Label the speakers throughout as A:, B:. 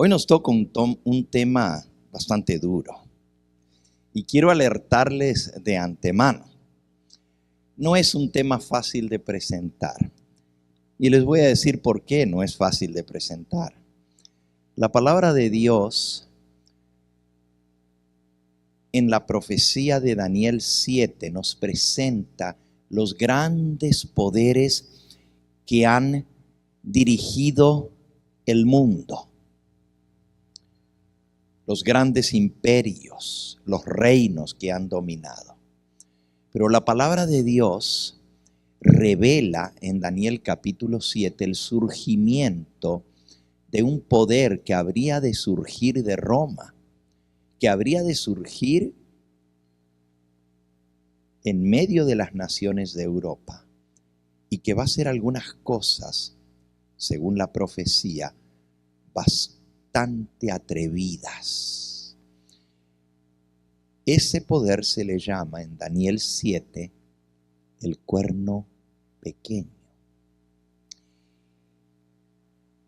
A: Hoy nos toca un tema bastante duro y quiero alertarles de antemano. No es un tema fácil de presentar y les voy a decir por qué no es fácil de presentar. La palabra de Dios en la profecía de Daniel 7 nos presenta los grandes poderes que han dirigido el mundo. Los grandes imperios, los reinos que han dominado. Pero la palabra de Dios revela en Daniel capítulo 7 el surgimiento de un poder que habría de surgir de Roma, que habría de surgir en medio de las naciones de Europa y que va a hacer algunas cosas, según la profecía, bastante atrevidas. Ese poder se le llama en Daniel 7 el cuerno pequeño.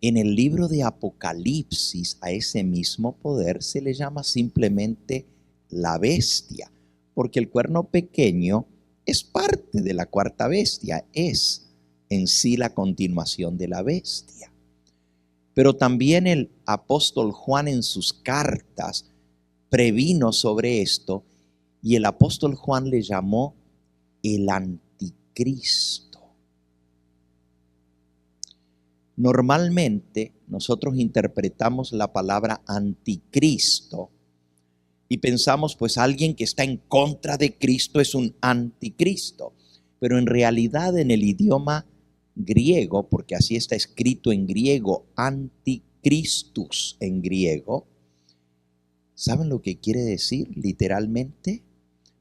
A: En el libro de Apocalipsis a ese mismo poder se le llama simplemente la bestia, porque el cuerno pequeño es parte de la cuarta bestia, es en sí la continuación de la bestia. Pero también el apóstol Juan en sus cartas previno sobre esto y el apóstol Juan le llamó el anticristo. Normalmente nosotros interpretamos la palabra anticristo y pensamos pues alguien que está en contra de Cristo es un anticristo, pero en realidad en el idioma griego, porque así está escrito en griego, anticristus en griego, ¿saben lo que quiere decir literalmente?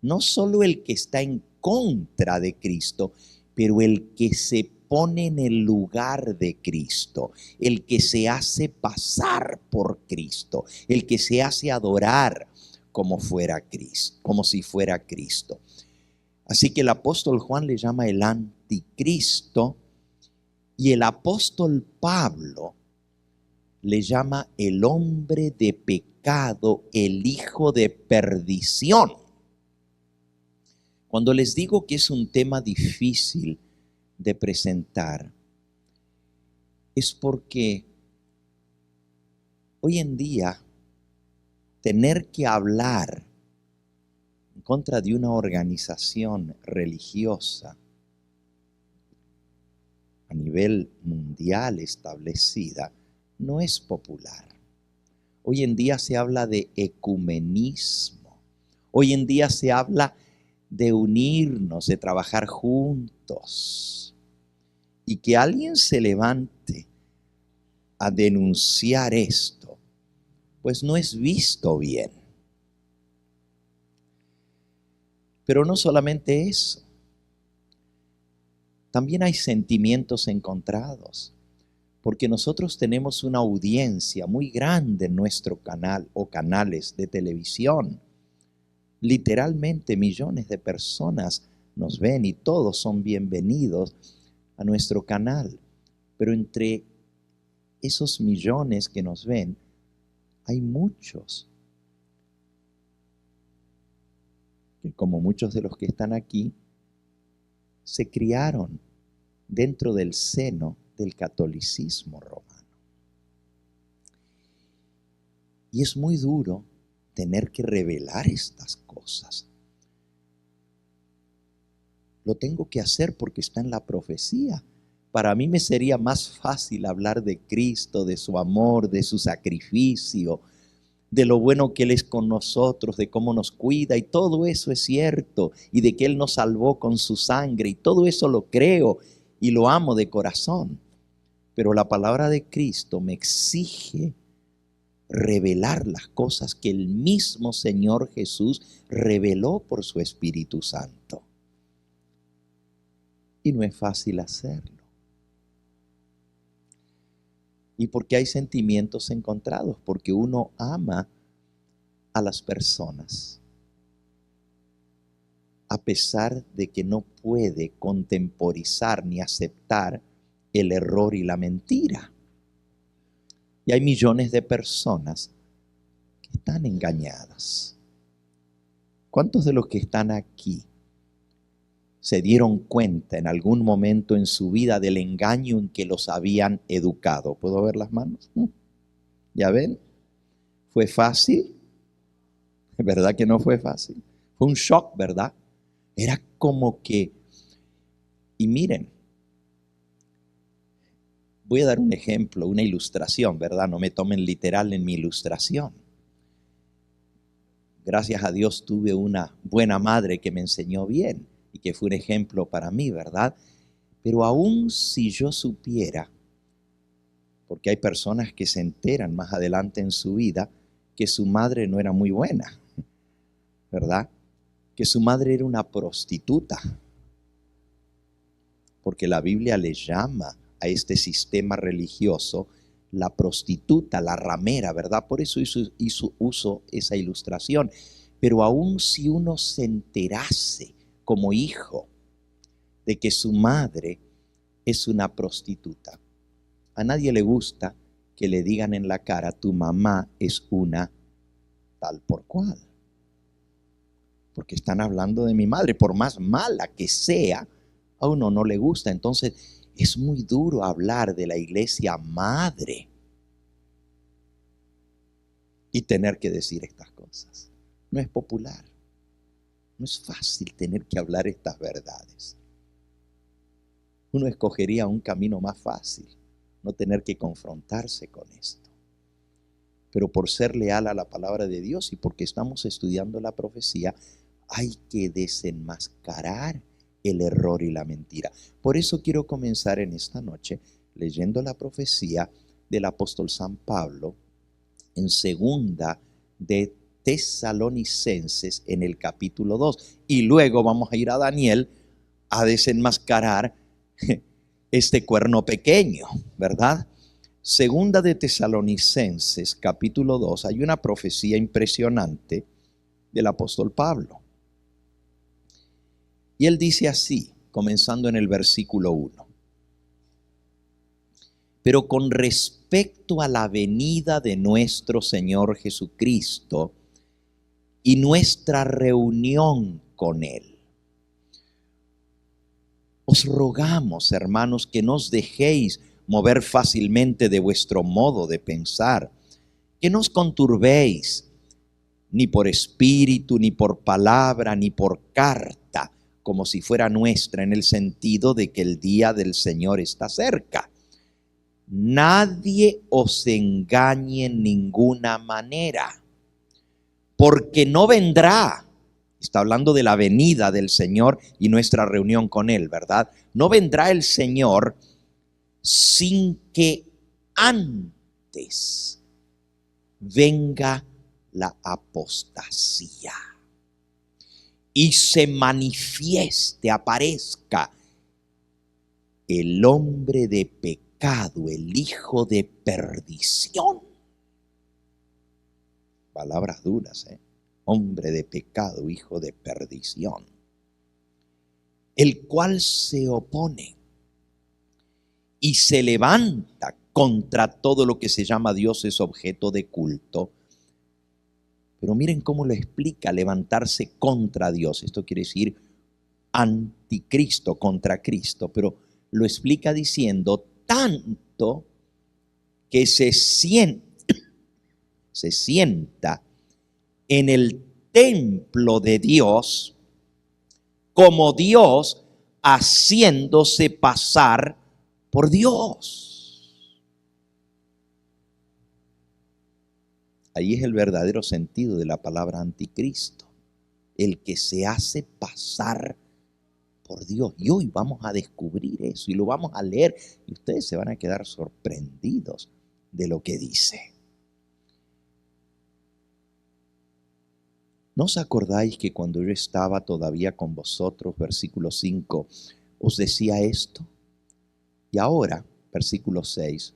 A: No solo el que está en contra de Cristo, pero el que se pone en el lugar de Cristo, el que se hace pasar por Cristo, el que se hace adorar como fuera Cristo, como si fuera Cristo. Así que el apóstol Juan le llama el anticristo y el apóstol Pablo le llama el hombre de pecado, el hijo de perdición. Cuando les digo que es un tema difícil de presentar, es porque hoy en día tener que hablar en contra de una organización religiosa a nivel mundial establecida no es popular. Hoy en día se habla de ecumenismo. Hoy en día se habla de unirnos, de trabajar juntos. Y que alguien se levante a denunciar esto, pues no es visto bien. Pero no solamente eso, también hay sentimientos encontrados, porque nosotros tenemos una audiencia muy grande en nuestro canal o canales de televisión. Literalmente millones de personas nos ven y todos son bienvenidos a nuestro canal. Pero entre esos millones que nos ven, hay muchos que, como muchos de los que están aquí, se criaron dentro del seno del catolicismo romano. Y es muy duro tener que revelar estas cosas. Lo tengo que hacer porque está en la profecía. Para mí me sería más fácil hablar de Cristo, de su amor, de su sacrificio, de lo bueno que Él es con nosotros, de cómo nos cuida, y todo eso es cierto, y de que Él nos salvó con su sangre, y todo eso lo creo y lo amo de corazón. Pero la palabra de Cristo me exige revelar las cosas que el mismo Señor Jesús reveló por su Espíritu Santo. Y no es fácil hacerlo. Y porque hay sentimientos encontrados, porque uno ama a las personas, a pesar de que no puede contemporizar ni aceptar el error y la mentira. Y hay millones de personas que están engañadas. ¿Cuántos de los que están aquí se dieron cuenta en algún momento en su vida del engaño en que los habían educado? ¿Puedo ver las manos? ¿Ya ven? ¿Fue fácil? ¿Verdad que no fue fácil? Fue un shock, ¿verdad? Era como que, y miren, voy a dar un ejemplo, una ilustración, ¿verdad? No me tomen literal en mi ilustración. Gracias a Dios tuve una buena madre que me enseñó bien y que fue un ejemplo para mí, ¿verdad? Pero aún si yo supiera, porque hay personas que se enteran más adelante en su vida que su madre no era muy buena, ¿verdad? Que su madre era una prostituta, porque la Biblia le llama a este sistema religioso la prostituta, la ramera, ¿verdad? Por eso uso esa ilustración. Pero aún si uno se enterase como hijo de que su madre es una prostituta, a nadie le gusta que le digan en la cara, tu mamá es una tal por cual. Porque están hablando de mi madre, por más mala que sea, a uno no le gusta. Entonces es muy duro hablar de la iglesia madre y tener que decir estas cosas. No es popular. No es fácil tener que hablar estas verdades. Uno escogería un camino más fácil, no tener que confrontarse con esto. Pero por ser leal a la palabra de Dios y porque estamos estudiando la profecía, hay que desenmascarar el error y la mentira. Por eso quiero comenzar en esta noche leyendo la profecía del apóstol San Pablo en segunda de Tesalonicenses en el capítulo 2. Y luego vamos a ir a Daniel a desenmascarar este cuerno pequeño, ¿verdad? Segunda de Tesalonicenses capítulo 2, hay una profecía impresionante del apóstol Pablo. Y él dice así, comenzando en el versículo 1. Pero con respecto a la venida de nuestro Señor Jesucristo y nuestra reunión con Él, os rogamos, hermanos, que no os dejéis mover fácilmente de vuestro modo de pensar, que no os conturbéis, ni por espíritu, ni por palabra, ni por carta, como si fuera nuestra, en el sentido de que el día del Señor está cerca. Nadie os engañe en ninguna manera, porque no vendrá. Está hablando de la venida del Señor y nuestra reunión con Él, ¿verdad? No vendrá el Señor sin que antes venga la apostasía y se manifieste, aparezca el hombre de pecado, el hijo de perdición. Palabras duras, ¿eh? Hombre de pecado, hijo de perdición, el cual se opone y se levanta contra todo lo que se llama Dios es objeto de culto. Pero miren cómo lo explica, levantarse contra Dios. Esto quiere decir anticristo, contra Cristo, pero lo explica diciendo tanto que se sienta en el templo de Dios como Dios haciéndose pasar por Dios. Ahí es el verdadero sentido de la palabra anticristo, el que se hace pasar por Dios. Y hoy vamos a descubrir eso y lo vamos a leer y ustedes se van a quedar sorprendidos de lo que dice. ¿No os acordáis que cuando yo estaba todavía con vosotros, versículo 5, os decía esto? Y ahora, versículo 6,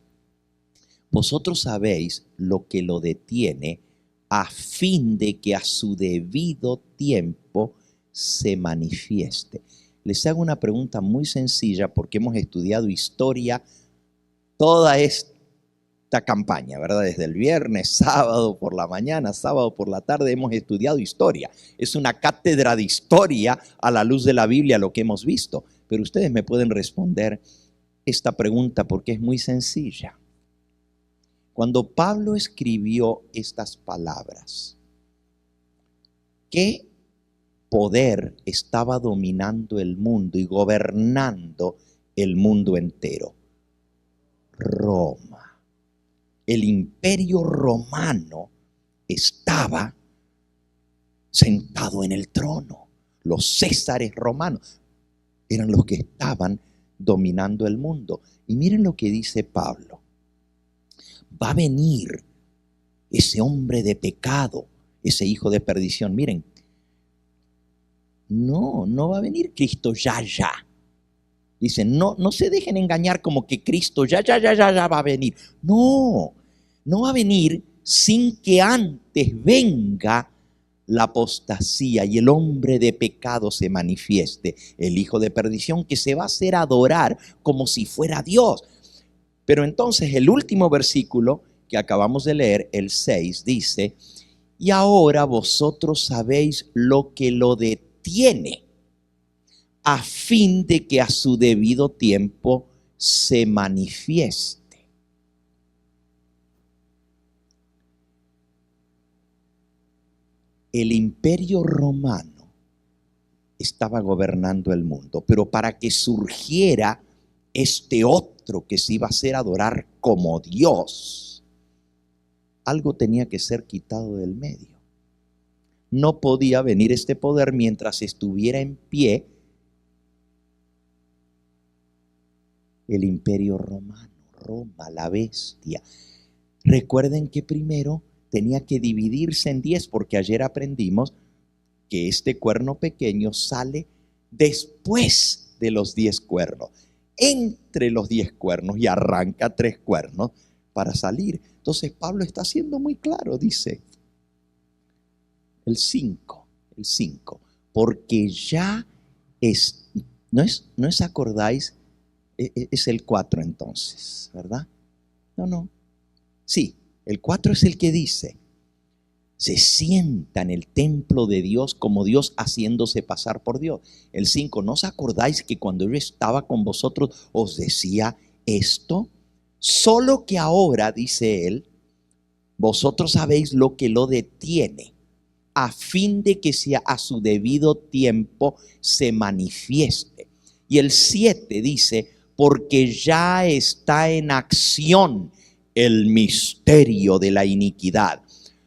A: vosotros sabéis lo que lo detiene a fin de que a su debido tiempo se manifieste. Les hago una pregunta muy sencilla porque hemos estudiado historia toda esta esta campaña, ¿verdad? Desde el viernes, sábado por la mañana, sábado por la tarde hemos estudiado historia. Es una cátedra de historia a la luz de la Biblia lo que hemos visto. Pero ustedes me pueden responder esta pregunta porque es muy sencilla. Cuando Pablo escribió estas palabras, ¿qué poder estaba dominando el mundo y gobernando el mundo entero? Roma. El imperio romano estaba sentado en el trono. Los césares romanos eran los que estaban dominando el mundo. Y miren lo que dice Pablo. Va a venir ese hombre de pecado, ese hijo de perdición. Miren, no va a venir Cristo ya. Dicen, no se dejen engañar como que Cristo ya va a venir. No va a venir sin que antes venga la apostasía y el hombre de pecado se manifieste, el hijo de perdición que se va a hacer adorar como si fuera Dios. Pero entonces el último versículo que acabamos de leer, el 6, dice, y ahora vosotros sabéis lo que lo detiene, a fin de que a su debido tiempo se manifieste. El imperio romano estaba gobernando el mundo, pero para que surgiera este otro que se iba a hacer adorar como Dios, algo tenía que ser quitado del medio. No podía venir este poder mientras estuviera en pie el imperio romano, Roma, la bestia. Recuerden que primero tenía que dividirse en 10, porque ayer aprendimos que este cuerno pequeño sale después de los 10 cuernos, entre los 10 cuernos, y arranca 3 cuernos para salir. Entonces Pablo está siendo muy claro, dice el 5, porque ya es, no es acordáis, es el 4 entonces, ¿verdad? No. Sí, el 4 es el que dice, se sienta en el templo de Dios como Dios haciéndose pasar por Dios. El 5, ¿no os acordáis que cuando yo estaba con vosotros os decía esto? Solo que ahora, dice él, vosotros sabéis lo que lo detiene, a fin de que sea a su debido tiempo se manifieste. Y el 7 dice, porque ya está en acción el misterio de la iniquidad,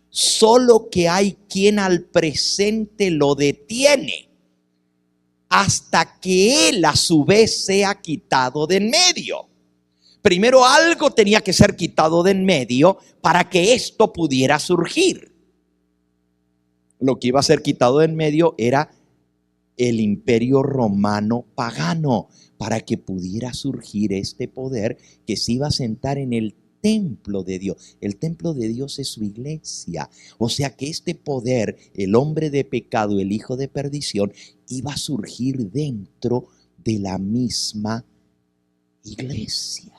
A: solo que hay quien al presente lo detiene, hasta que él a su vez sea quitado de en medio. Primero algo tenía que ser quitado de en medio para que esto pudiera surgir. Lo que iba a ser quitado de en medio era el imperio romano pagano, para que pudiera surgir este poder que se iba a sentar en el templo de Dios. El templo de Dios es su iglesia. O sea que este poder, el hombre de pecado, el hijo de perdición, iba a surgir dentro de la misma iglesia.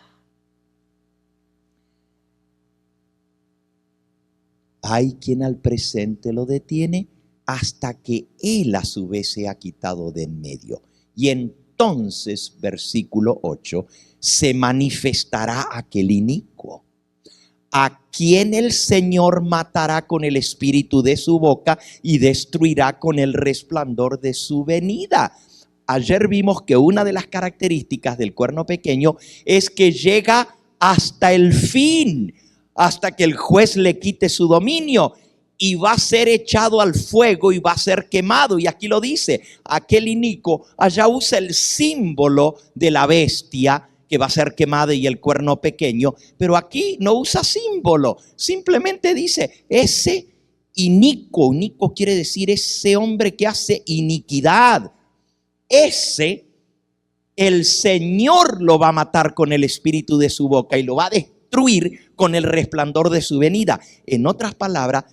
A: Hay quien al presente lo detiene hasta que él a su vez sea quitado de en medio. Y entonces, versículo 8, se manifestará aquel inicuo, a quien el Señor matará con el espíritu de su boca y destruirá con el resplandor de su venida. Ayer vimos que una de las características del cuerno pequeño es que llega hasta el fin, hasta que el juez le quite su dominio, y va a ser echado al fuego y va a ser quemado. Y aquí lo dice, aquel inicuo, allá usa el símbolo de la bestia que va a ser quemada y el cuerno pequeño, pero aquí no usa símbolo, simplemente dice ese inicuo. Inicuo quiere decir ese hombre que hace iniquidad. Ese, el Señor lo va a matar con el espíritu de su boca y lo va a destruir con el resplandor de su venida. En otras palabras,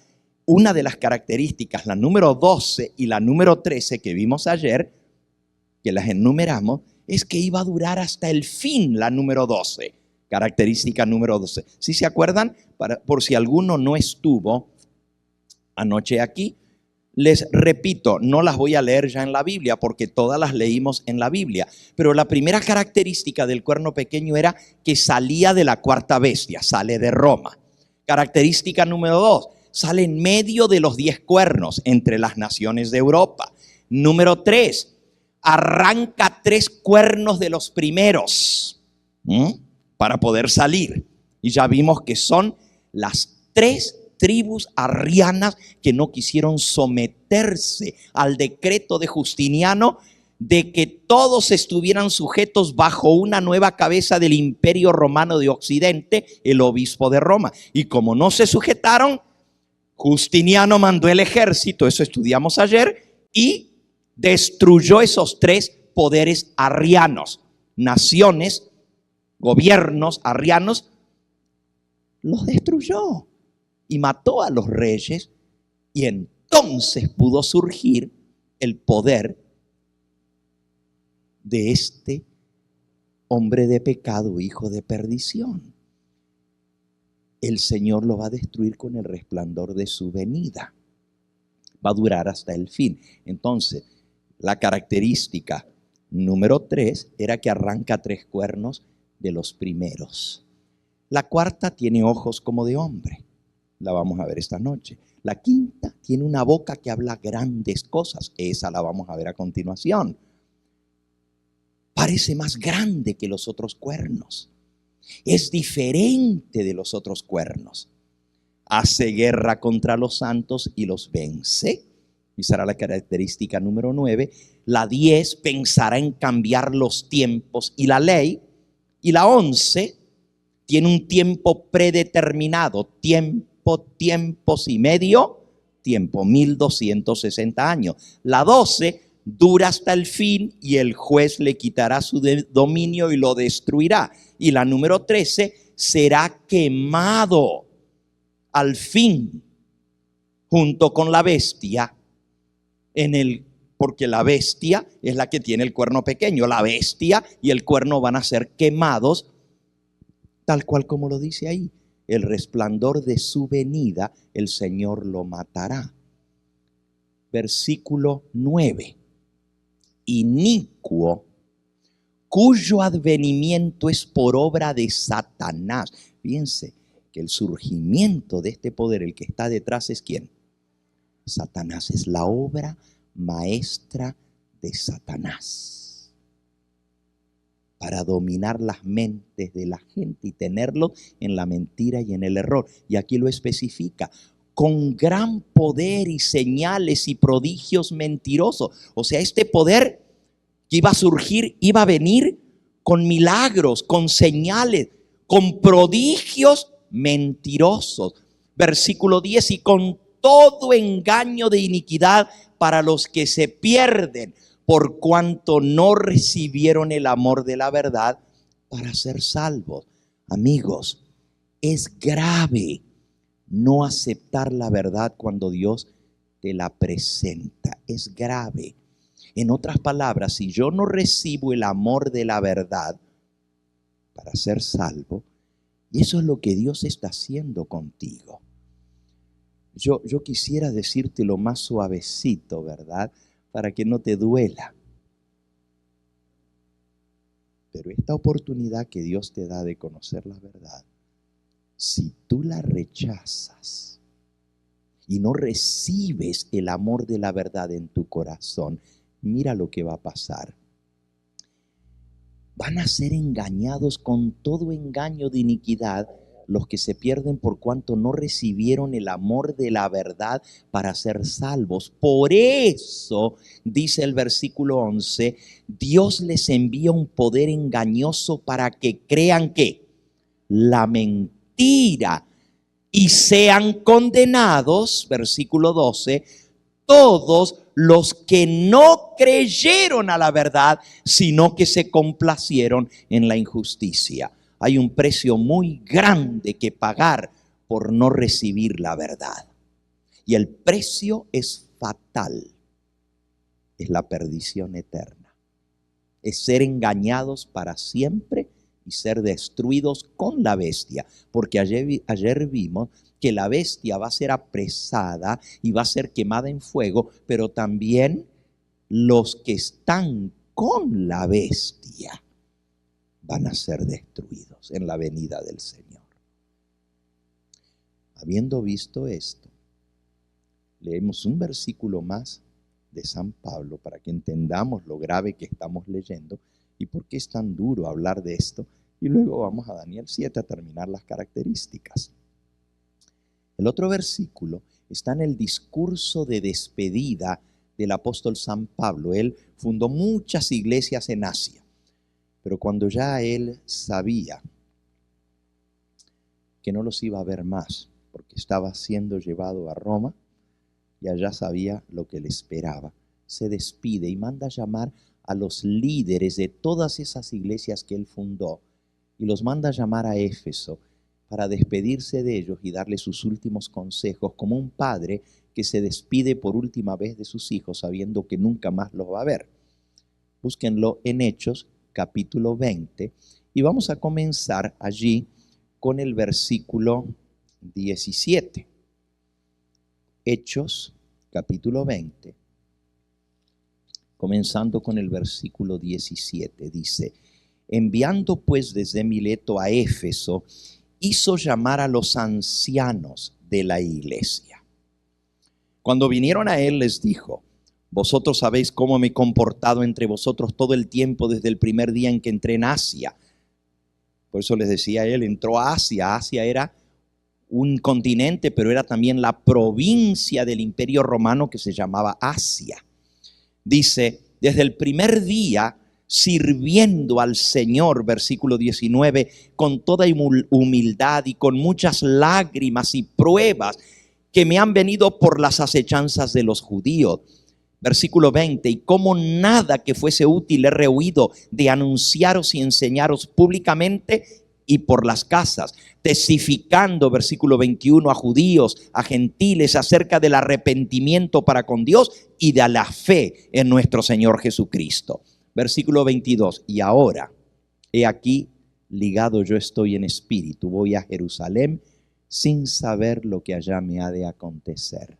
A: una de las características, la número 12 y la número 13 que vimos ayer, que las enumeramos, es que iba a durar hasta el fin la número 12. Característica número 12. ¿Sí se acuerdan? Por si alguno no estuvo anoche aquí, les repito, no las voy a leer ya en la Biblia porque todas las leímos en la Biblia. Pero la primera característica del cuerno pequeño era que salía de la cuarta bestia, sale de Roma. Característica número 2, sale en medio de los 10 cuernos entre las naciones de Europa. Número 3, arranca 3 cuernos de los primeros para poder salir. Y ya vimos que son las 3 tribus arrianas que no quisieron someterse al decreto de Justiniano de que todos estuvieran sujetos bajo una nueva cabeza del Imperio Romano de Occidente, el obispo de Roma. Y como no se sujetaron, Justiniano mandó el ejército, eso estudiamos ayer, y destruyó esos 3 poderes arrianos, naciones, gobiernos arrianos, los destruyó. Y mató a los reyes, y entonces pudo surgir el poder de este hombre de pecado, hijo de perdición. El Señor lo va a destruir con el resplandor de su venida. Va a durar hasta el fin. Entonces, la característica número 3 era que arranca 3 cuernos de los primeros. La cuarta tiene ojos como de hombre. La vamos a ver esta noche. La quinta tiene una boca que habla grandes cosas. Esa la vamos a ver a continuación. Parece más grande que los otros cuernos. Es diferente de los otros cuernos. Hace guerra contra los santos y los vence. Y será la característica número 9. La 10 pensará en cambiar los tiempos y la ley. Y la 11 tiene un tiempo predeterminado. Tiempos y medio, 1260 años. La 12 dura hasta el fin y el juez le quitará su dominio y lo destruirá. Y la número 13 será quemado al fin junto con la bestia porque la bestia es la que tiene el cuerno pequeño. La bestia y el cuerno van a ser quemados tal cual como lo dice ahí. El resplandor de su venida, el Señor lo matará. Versículo 9. Inicuo, cuyo advenimiento es por obra de Satanás. Fíjense que el surgimiento de este poder, el que está detrás, ¿es quién? Satanás. Es la obra maestra de Satanás para dominar las mentes de la gente y tenerlo en la mentira y en el error. Y aquí lo especifica: con gran poder y señales y prodigios mentirosos. O sea, este poder que iba a surgir, iba a venir con milagros, con señales, con prodigios mentirosos. Versículo 10, y con todo engaño de iniquidad para los que se pierden, por cuanto no recibieron el amor de la verdad para ser salvos. Amigos, es grave no aceptar la verdad cuando Dios te la presenta. Es grave. En otras palabras, si yo no recibo el amor de la verdad para ser salvo, y eso es lo que Dios está haciendo contigo. Yo quisiera decirte lo más suavecito, ¿verdad? Para que no te duela. Pero esta oportunidad que Dios te da de conocer la verdad, si tú la rechazas y no recibes el amor de la verdad en tu corazón, mira lo que va a pasar. Van a ser engañados con todo engaño de iniquidad los que se pierden, por cuanto no recibieron el amor de la verdad para ser salvos. Por eso, dice el versículo 11, Dios les envía un poder engañoso para que crean que la mentira y sean condenados, versículo 12, todos los que no creyeron a la verdad, sino que se complacieron en la injusticia. Hay un precio muy grande que pagar por no recibir la verdad. Y el precio es fatal. Es la perdición eterna. Es ser engañados para siempre y ser destruidos con la bestia, porque ayer vimos que la bestia va a ser apresada y va a ser quemada en fuego, pero también los que están con la bestia van a ser destruidos en la venida del Señor. Habiendo visto esto, leemos un versículo más de San Pablo para que entendamos lo grave que estamos leyendo y por qué es tan duro hablar de esto. Y luego vamos a Daniel 7 a terminar las características. El otro versículo está en el discurso de despedida del apóstol San Pablo. Él fundó muchas iglesias en Asia, pero cuando ya él sabía que no los iba a ver más, porque estaba siendo llevado a Roma, y allá sabía lo que le esperaba, se despide y manda llamar a los líderes de todas esas iglesias que él fundó, y los manda llamar a Éfeso para despedirse de ellos y darles sus últimos consejos, como un padre que se despide por última vez de sus hijos sabiendo que nunca más los va a ver. Búsquenlo en Hechos capítulo 20 y vamos a comenzar allí con el versículo 17. Hechos capítulo 20, comenzando con el versículo 17, dice: enviando pues desde Mileto a Éfeso, hizo llamar a los ancianos de la iglesia. Cuando vinieron a él, les dijo: vosotros sabéis cómo me he comportado entre vosotros todo el tiempo desde el primer día en que entré en Asia. Por eso les decía él, entró a Asia. Asia era un continente, pero era también la provincia del Imperio Romano que se llamaba Asia. Dice, desde el primer día, sirviendo al Señor, versículo 19, con toda humildad y con muchas lágrimas y pruebas que me han venido por las acechanzas de los judíos. Versículo 20, y como nada que fuese útil he rehuido de anunciaros y enseñaros públicamente y por las casas, testificando, versículo 21, a judíos, a gentiles, acerca del arrepentimiento para con Dios y de la fe en nuestro Señor Jesucristo. Versículo 22, y ahora, he aquí, ligado yo estoy en espíritu, voy a Jerusalén sin saber lo que allá me ha de acontecer,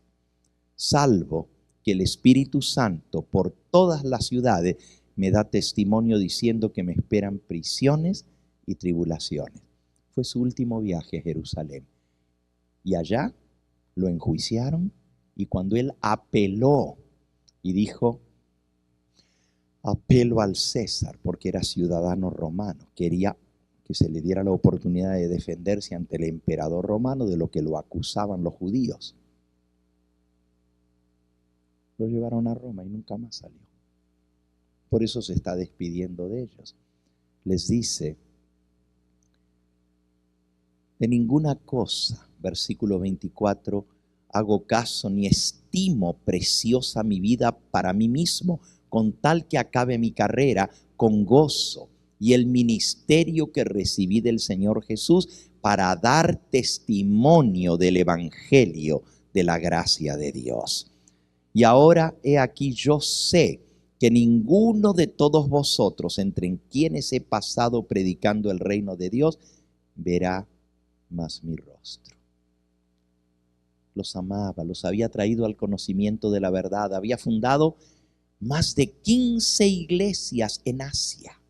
A: salvo que el Espíritu Santo por todas las ciudades me da testimonio diciendo que me esperan prisiones y tribulaciones. Fue su último viaje a Jerusalén. Y allá lo enjuiciaron, y cuando él apeló y dijo: apelo al César, porque era ciudadano romano, quería que se le diera la oportunidad de defenderse ante el emperador romano de lo que lo acusaban los judíos. Lo llevaron a Roma y nunca más salió. Por eso se está despidiendo de ellos. Les dice: de ninguna cosa, versículo 24, hago caso ni estimo preciosa mi vida para mí mismo, con tal que acabe mi carrera con gozo y el ministerio que recibí del Señor Jesús para dar testimonio del evangelio de la gracia de Dios. Y ahora he aquí, yo sé que ninguno de todos vosotros, entre quienes he pasado predicando el reino de Dios, verá más mi rostro. Los amaba, los había traído al conocimiento de la verdad, había fundado más de 15 iglesias en Asia.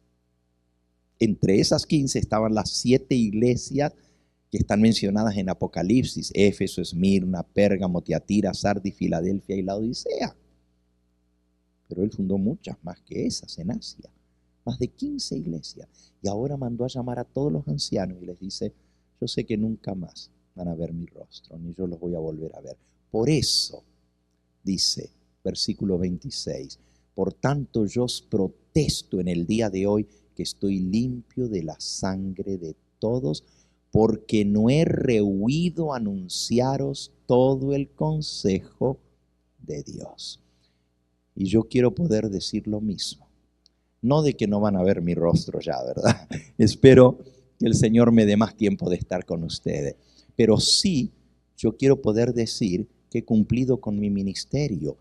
A: Entre esas 15 estaban las 7 iglesias que están mencionadas en Apocalipsis: Éfeso, Esmirna, Pérgamo, Tiatira, Sardis, Filadelfia y la Odisea. Pero él fundó muchas más que esas en Asia, más de 15 iglesias. Y ahora mandó a llamar a todos los ancianos y les dice: yo sé que nunca más van a ver mi rostro, ni yo los voy a volver a ver. Por eso, dice, versículo 26, por tanto yo os protesto en el día de hoy que estoy limpio de la sangre de todos, porque no he rehuido anunciaros todo el consejo de Dios. Y yo quiero poder decir lo mismo. No de que no van a ver mi rostro ya, ¿verdad? Espero que el Señor me dé más tiempo de estar con ustedes. Pero sí, yo quiero poder decir que he cumplido con mi ministerio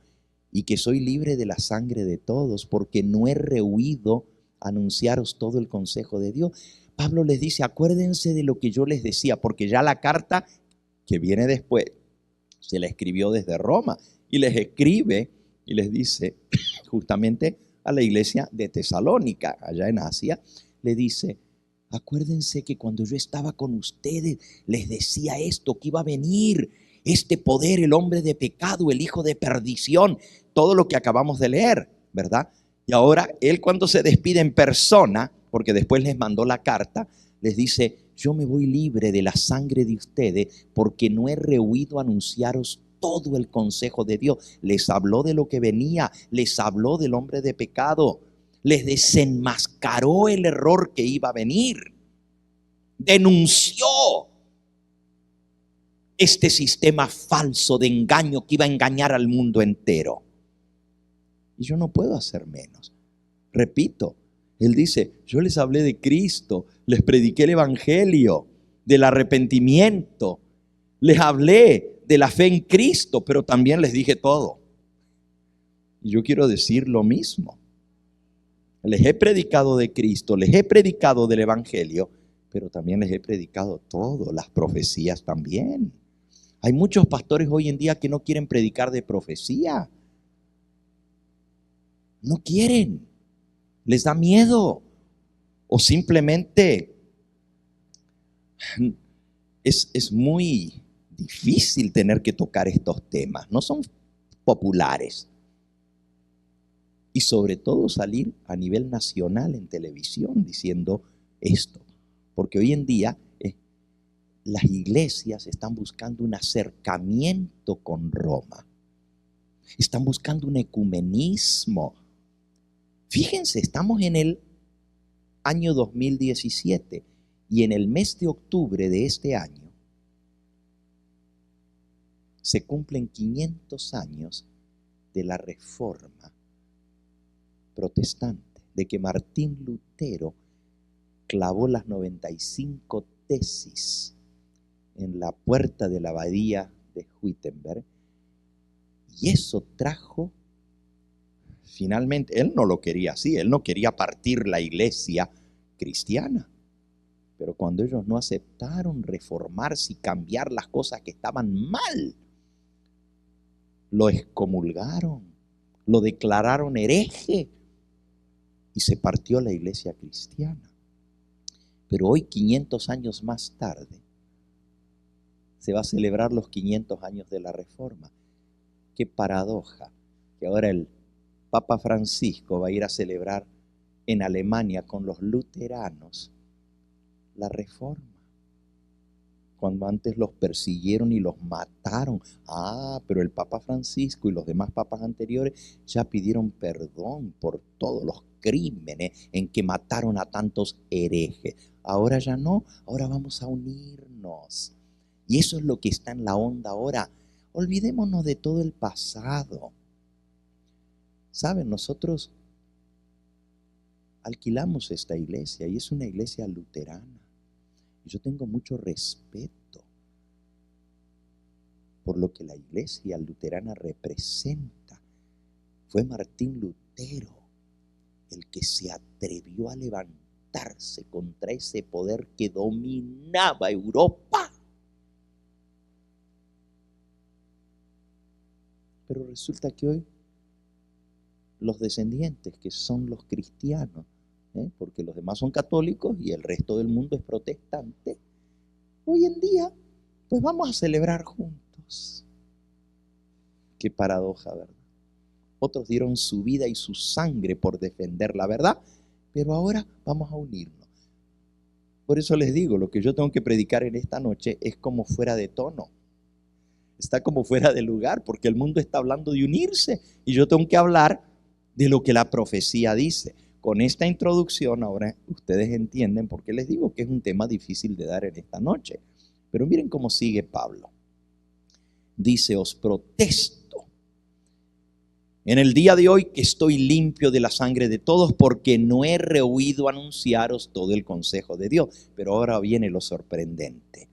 A: y que soy libre de la sangre de todos, porque no he rehuido anunciaros todo el consejo de Dios, Pablo les dice, acuérdense de lo que yo les decía, porque ya la carta que viene después se la escribió desde Roma y les escribe y les dice justamente a la iglesia de Tesalónica, allá en Asia, le dice, acuérdense que cuando yo estaba con ustedes les decía esto, que iba a venir este poder, el hombre de pecado, el hijo de perdición, todo lo que acabamos de leer, ¿verdad? Y ahora él cuando se despide en persona, porque después les mandó la carta, les dice, yo me voy libre de la sangre de ustedes porque no he rehuido anunciaros todo el consejo de Dios. Les habló de lo que venía, les habló del hombre de pecado, les desenmascaró el error que iba a venir, denunció este sistema falso de engaño que iba a engañar al mundo entero. Y yo no puedo hacer menos. Repito, él dice, yo les hablé de Cristo, les prediqué el evangelio, del arrepentimiento, les hablé de la fe en Cristo, pero también les dije todo. Y yo quiero decir lo mismo. Les he predicado de Cristo, les he predicado del evangelio, pero también les he predicado todo, las profecías también. Hay muchos pastores hoy en día que no quieren predicar de profecía. No quieren. Les da miedo. O simplemente es muy difícil tener que tocar estos temas. No son populares. Y sobre todo salir a nivel nacional en televisión diciendo esto. Porque hoy en día las iglesias están buscando un acercamiento con Roma. Están buscando un ecumenismo. Fíjense, estamos en el año 2017 y en el mes de octubre de este año se cumplen 500 años de la Reforma protestante, de que Martín Lutero clavó las 95 tesis en la puerta de la abadía de Wittenberg, y eso trajo, finalmente, él no lo quería así, él no quería partir la iglesia cristiana, pero cuando ellos no aceptaron reformarse y cambiar las cosas que estaban mal, lo excomulgaron, lo declararon hereje y se partió la iglesia cristiana. Pero hoy, 500 años más tarde, se va a celebrar los 500 años de la Reforma. Qué paradoja que ahora el Papa Francisco va a ir a celebrar en Alemania con los luteranos la Reforma, cuando antes los persiguieron y los mataron. Pero el Papa Francisco y los demás papas anteriores ya pidieron perdón por todos los crímenes en que mataron a tantos herejes. Ahora ya no, ahora vamos a unirnos. Y eso es lo que está en la onda ahora. Olvidémonos de todo el pasado. ¿Saben? Nosotros alquilamos esta iglesia y es una iglesia luterana. Y yo tengo mucho respeto por lo que la iglesia luterana representa. Fue Martín Lutero el que se atrevió a levantarse contra ese poder que dominaba Europa. Pero resulta que hoy los descendientes, que son los cristianos, porque los demás son católicos y el resto del mundo es protestante, hoy en día, pues vamos a celebrar juntos. Qué paradoja, ¿verdad? Otros dieron su vida y su sangre por defender la verdad, pero ahora vamos a unirnos. Por eso les digo, lo que yo tengo que predicar en esta noche es como fuera de tono. Está como fuera de lugar, porque el mundo está hablando de unirse y yo tengo que hablar de lo que la profecía dice. Con esta introducción ahora ustedes entienden por qué les digo que es un tema difícil de dar en esta noche. Pero miren cómo sigue Pablo. Dice, os protesto en el día de hoy que estoy limpio de la sangre de todos, porque no he rehuido anunciaros todo el consejo de Dios. Pero ahora viene lo sorprendente.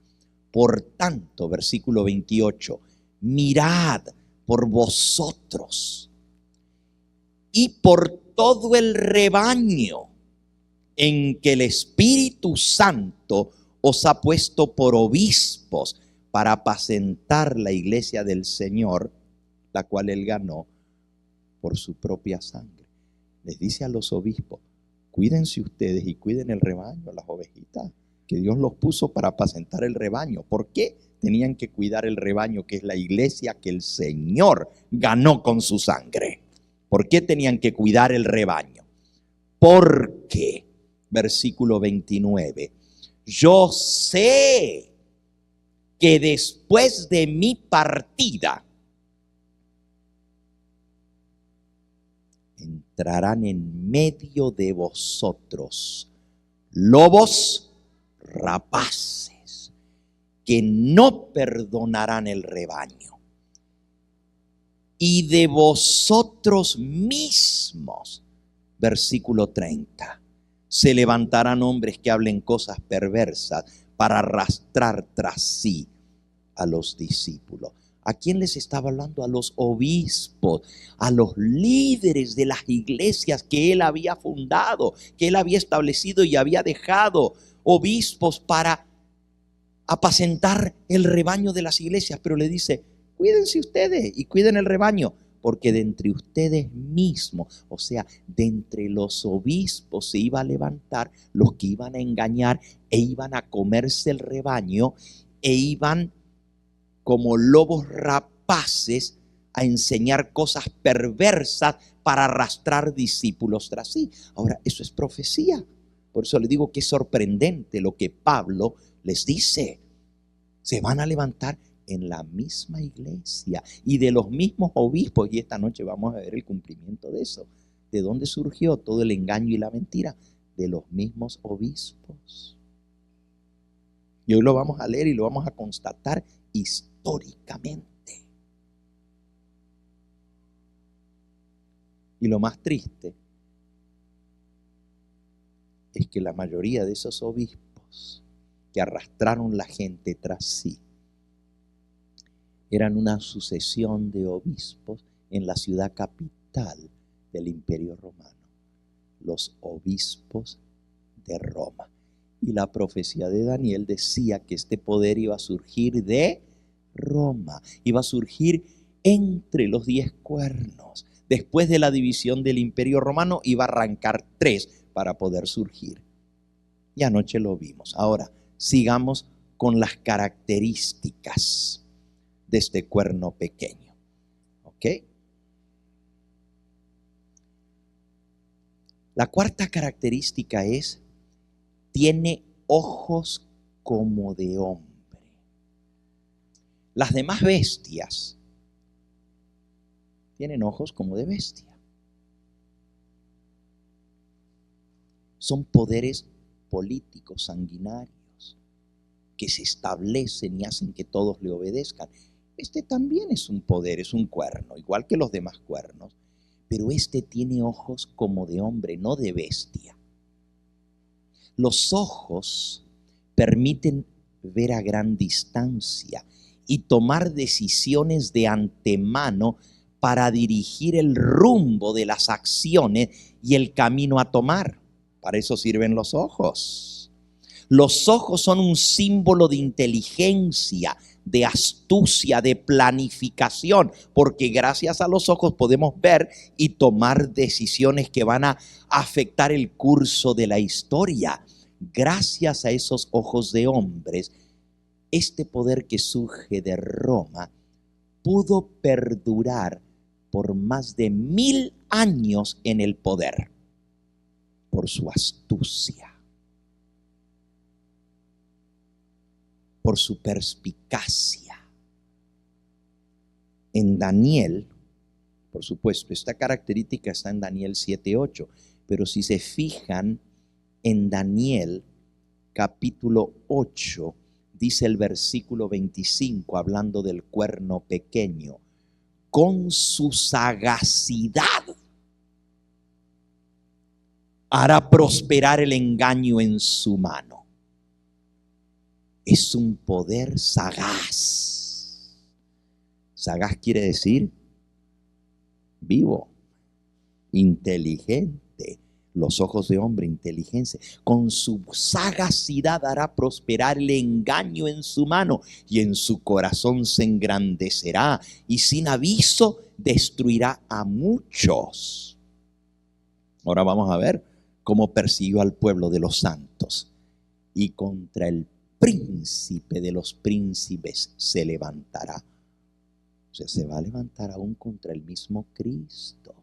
A: Por tanto, versículo 28, mirad por vosotros y por todo el rebaño en que el Espíritu Santo os ha puesto por obispos para apacentar la iglesia del Señor, la cual Él ganó por su propia sangre. Les dice a los obispos, cuídense ustedes y cuiden el rebaño, las ovejitas, que Dios los puso para apacentar el rebaño. ¿Por qué tenían que cuidar el rebaño, que es la iglesia que el Señor ganó con su sangre? ¿Por qué tenían que cuidar el rebaño? Porque, versículo 29, yo sé que después de mi partida entrarán en medio de vosotros lobos rapaces que no perdonarán el rebaño. Y de vosotros mismos, versículo 30, se levantarán hombres que hablen cosas perversas para arrastrar tras sí a los discípulos. ¿A quién les estaba hablando? A los obispos, a los líderes de las iglesias que él había fundado, que él había establecido y había dejado obispos para apacentar el rebaño de las iglesias. Pero le dice, cuídense ustedes y cuiden el rebaño, porque de entre ustedes mismos, o sea, de entre los obispos se iba a levantar los que iban a engañar e iban a comerse el rebaño e iban como lobos rapaces a enseñar cosas perversas para arrastrar discípulos tras sí. Ahora, eso es profecía. Por eso le digo que es sorprendente lo que Pablo les dice. Se van a levantar en la misma iglesia y de los mismos obispos, y esta noche vamos a ver el cumplimiento de eso. ¿De dónde surgió todo el engaño y la mentira? De los mismos obispos. Y hoy lo vamos a leer y lo vamos a constatar históricamente. Y lo más triste es que la mayoría de esos obispos que arrastraron la gente tras sí eran una sucesión de obispos en la ciudad capital del Imperio Romano, los obispos de Roma. Y la profecía de Daniel decía que este poder iba a surgir de Roma, iba a surgir entre los 10 cuernos. Después de la división del Imperio Romano iba a arrancar 3 para poder surgir. Y anoche lo vimos. Ahora, sigamos con las características de este cuerno pequeño. ¿Ok? La cuarta característica es, tiene ojos como de hombre. Las demás bestias tienen ojos como de bestia. Son poderes políticos, sanguinarios, que se establecen y hacen que todos le obedezcan. Este también es un poder, es un cuerno, igual que los demás cuernos, pero este tiene ojos como de hombre, no de bestia. Los ojos permiten ver a gran distancia y tomar decisiones de antemano para dirigir el rumbo de las acciones y el camino a tomar. Para eso sirven los ojos. Los ojos son un símbolo de inteligencia, de astucia, de planificación, porque gracias a los ojos podemos ver y tomar decisiones que van a afectar el curso de la historia. Gracias a esos ojos de hombres, este poder que surge de Roma pudo perdurar por más de 1000 años en el poder, por su astucia, por su perspicacia. En Daniel, por supuesto, esta característica está en Daniel 7:8, pero si se fijan en Daniel capítulo 8, dice el versículo 25, hablando del cuerno pequeño, con su sagacidad hará prosperar el engaño en su mano. Es un poder sagaz. Sagaz quiere decir vivo, inteligente, Los ojos de hombre, inteligencia. Con su sagacidad hará prosperar el engaño en su mano, y en su corazón se engrandecerá, y sin aviso destruirá a muchos. Ahora vamos a ver cómo persiguió al pueblo de los santos. Y contra el príncipe de los príncipes se levantará. O sea, se va a levantar aún contra el mismo Cristo,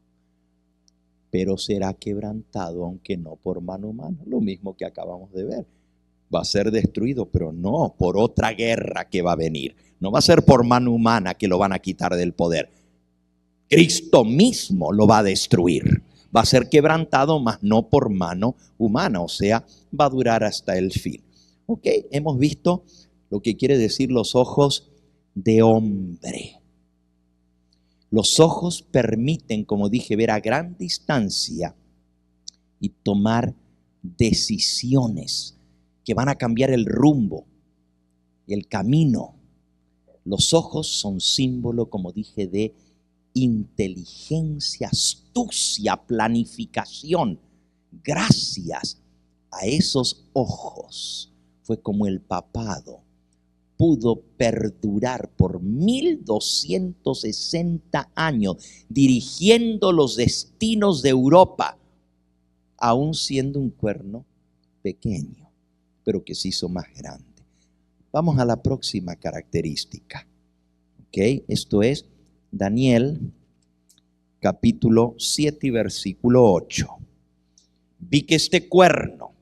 A: pero será quebrantado, aunque no por mano humana. Lo mismo que acabamos de ver. Va a ser destruido, pero no por otra guerra que va a venir. No va a ser por mano humana que lo van a quitar del poder. Cristo mismo lo va a destruir. Va a ser quebrantado, mas no por mano humana. O sea, va a durar hasta el fin. Ok, hemos visto lo que quiere decir los ojos de hombre. Los ojos permiten, como dije, ver a gran distancia y tomar decisiones que van a cambiar el rumbo, el camino. Los ojos son símbolo, como dije, de inteligencia, astucia, planificación. Gracias a esos ojos fue como el papado pudo perdurar por 1260 años dirigiendo los destinos de Europa, aún siendo un cuerno pequeño, pero que se hizo más grande. Vamos a la próxima característica. ¿Ok? Esto es Daniel capítulo 7 y versículo 8. Vi que este cuerno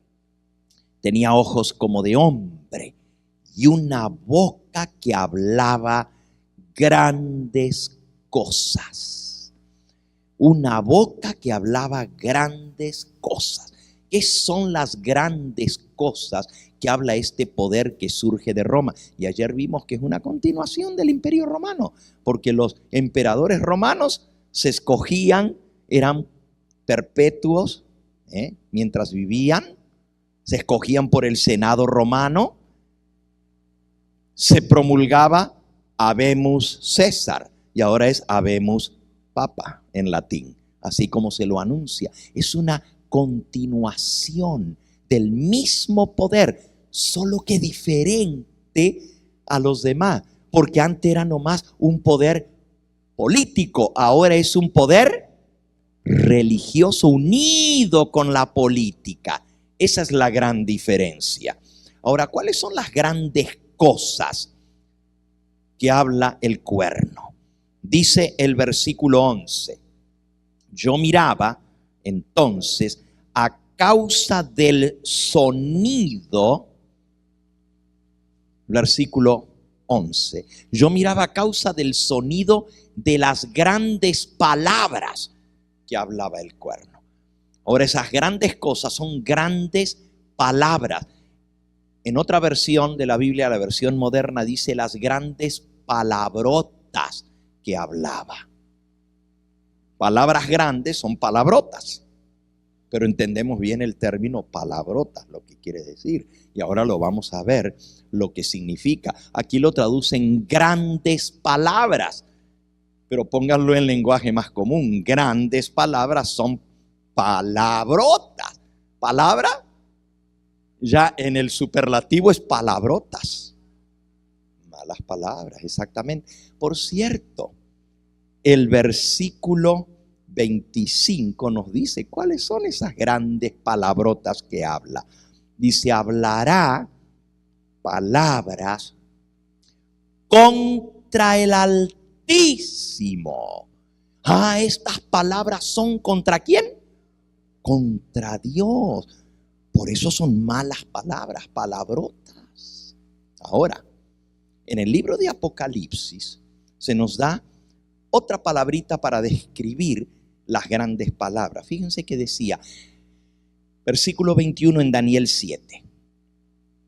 A: tenía ojos como de hombre y una boca que hablaba grandes cosas. Una boca que hablaba grandes cosas. ¿Qué son las grandes cosas que habla este poder que surge de Roma? Y ayer vimos que es una continuación del Imperio Romano, porque los emperadores romanos se escogían, eran perpetuos, mientras vivían, se escogían por el Senado romano. Se promulgaba Habemus César y ahora es Habemus Papa en latín, así como se lo anuncia. Es una continuación del mismo poder, solo que diferente a los demás, porque antes era nomás un poder político, ahora es un poder religioso unido con la política. Esa es la gran diferencia. Ahora, ¿cuáles son las grandes cosas que habla el cuerno? Dice el versículo 11: yo miraba entonces a causa del sonido, versículo 11, yo miraba a causa del sonido de las grandes palabras que hablaba el cuerno. Ahora, esas grandes cosas son grandes palabras. En otra versión de la Biblia, la versión moderna, dice las grandes palabrotas que hablaba. Palabras grandes son palabrotas, pero entendemos bien el término palabrotas, lo que quiere decir. Y ahora lo vamos a ver, lo que significa. Aquí lo traducen grandes palabras, pero pónganlo en lenguaje más común. Grandes palabras son palabrotas. Palabra ya en el superlativo es palabrotas. Malas palabras, exactamente. Por cierto, el versículo 25 nos dice cuáles son esas grandes palabrotas que habla. Dice, hablará palabras contra el Altísimo. Estas palabras son ¿contra quién? Contra Dios. Por eso son malas palabras, palabrotas. Ahora, en el libro de Apocalipsis se nos da otra palabrita para describir las grandes palabras. Fíjense que decía, versículo 21 en Daniel 7.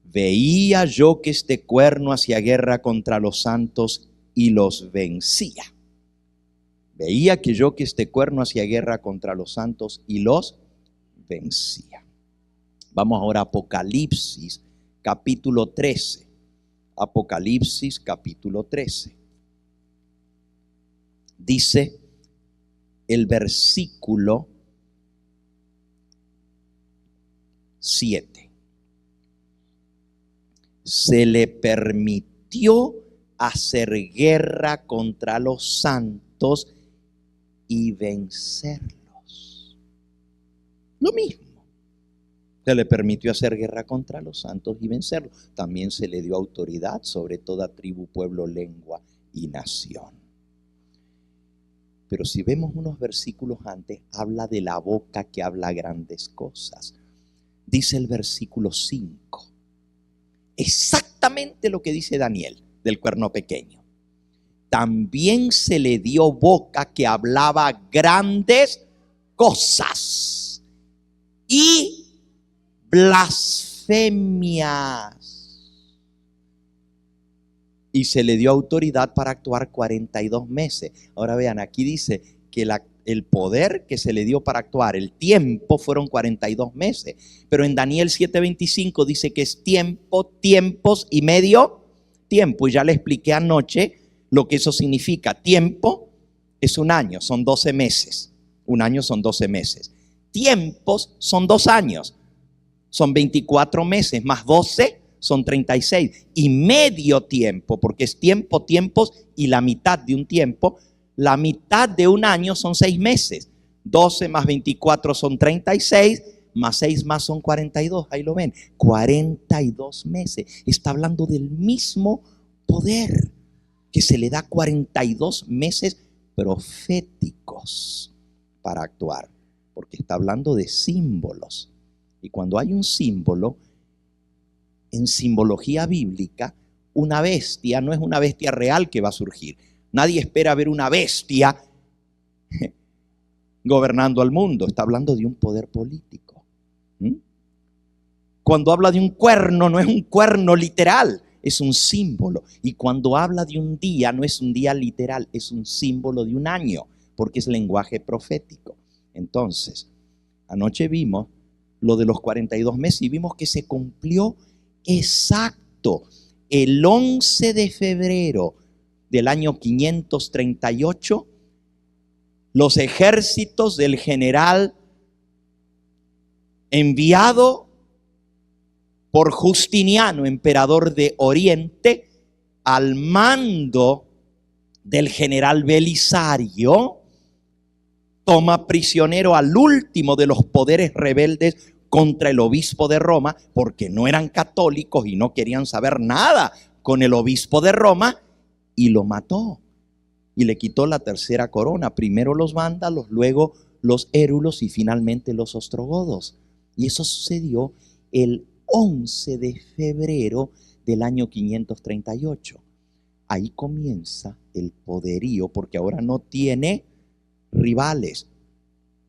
A: Veía yo que este cuerno hacía guerra contra los santos y los vencía. Veía que este cuerno hacía guerra contra los santos y los vencía. Vamos ahora a Apocalipsis capítulo 13. Apocalipsis capítulo 13. Dice el versículo 7. Se le permitió hacer guerra contra los santos y vencerlos. Lo mismo. Se le permitió hacer guerra contra los santos y vencerlos. También se le dio autoridad sobre toda tribu, pueblo, lengua y nación. Pero si vemos unos versículos antes, habla de la boca que habla grandes cosas. Dice el versículo 5. Exactamente lo que dice Daniel del cuerno pequeño. También se le dio boca que hablaba grandes cosas y blasfemias. Y se le dio autoridad para actuar 42 meses. Ahora vean, aquí dice que el poder que se le dio para actuar, el tiempo, fueron 42 meses. Pero en Daniel 7:25 dice que es tiempo, tiempos y medio tiempo. Y ya le expliqué anoche lo que eso significa. Tiempo es un año, son 12 meses. Un año son 12 meses. Tiempos son 2 años. Son 24 meses, más 12 son 36. Y medio tiempo, porque es tiempo, tiempos y la mitad de un tiempo. La mitad de un año son 6 meses. 12 más 24 son 36, más 6 más son 42. Ahí lo ven, 42 meses. Está hablando del mismo poder que se le da 42 meses proféticos para actuar. Porque está hablando de símbolos. Y cuando hay un símbolo, en simbología bíblica, una bestia no es una bestia real que va a surgir. Nadie espera ver una bestia gobernando al mundo. Está hablando de un poder político. Cuando habla de un cuerno, no es un cuerno literal, es un símbolo. Y cuando habla de un día, no es un día literal, es un símbolo de un año, porque es lenguaje profético. Entonces, anoche vimos lo de los 42 meses y vimos que se cumplió exacto el 11 de febrero del año 538. Los ejércitos del general enviado por Justiniano, emperador de Oriente, al mando del general Belisario, toma prisionero al último de los poderes rebeldes contra el obispo de Roma, porque no eran católicos y no querían saber nada con el obispo de Roma, y lo mató. Y le quitó la tercera corona. Primero los vándalos, luego los érulos y finalmente los ostrogodos. Y eso sucedió el 11 de febrero del año 538. Ahí comienza el poderío, porque ahora no tiene rivales.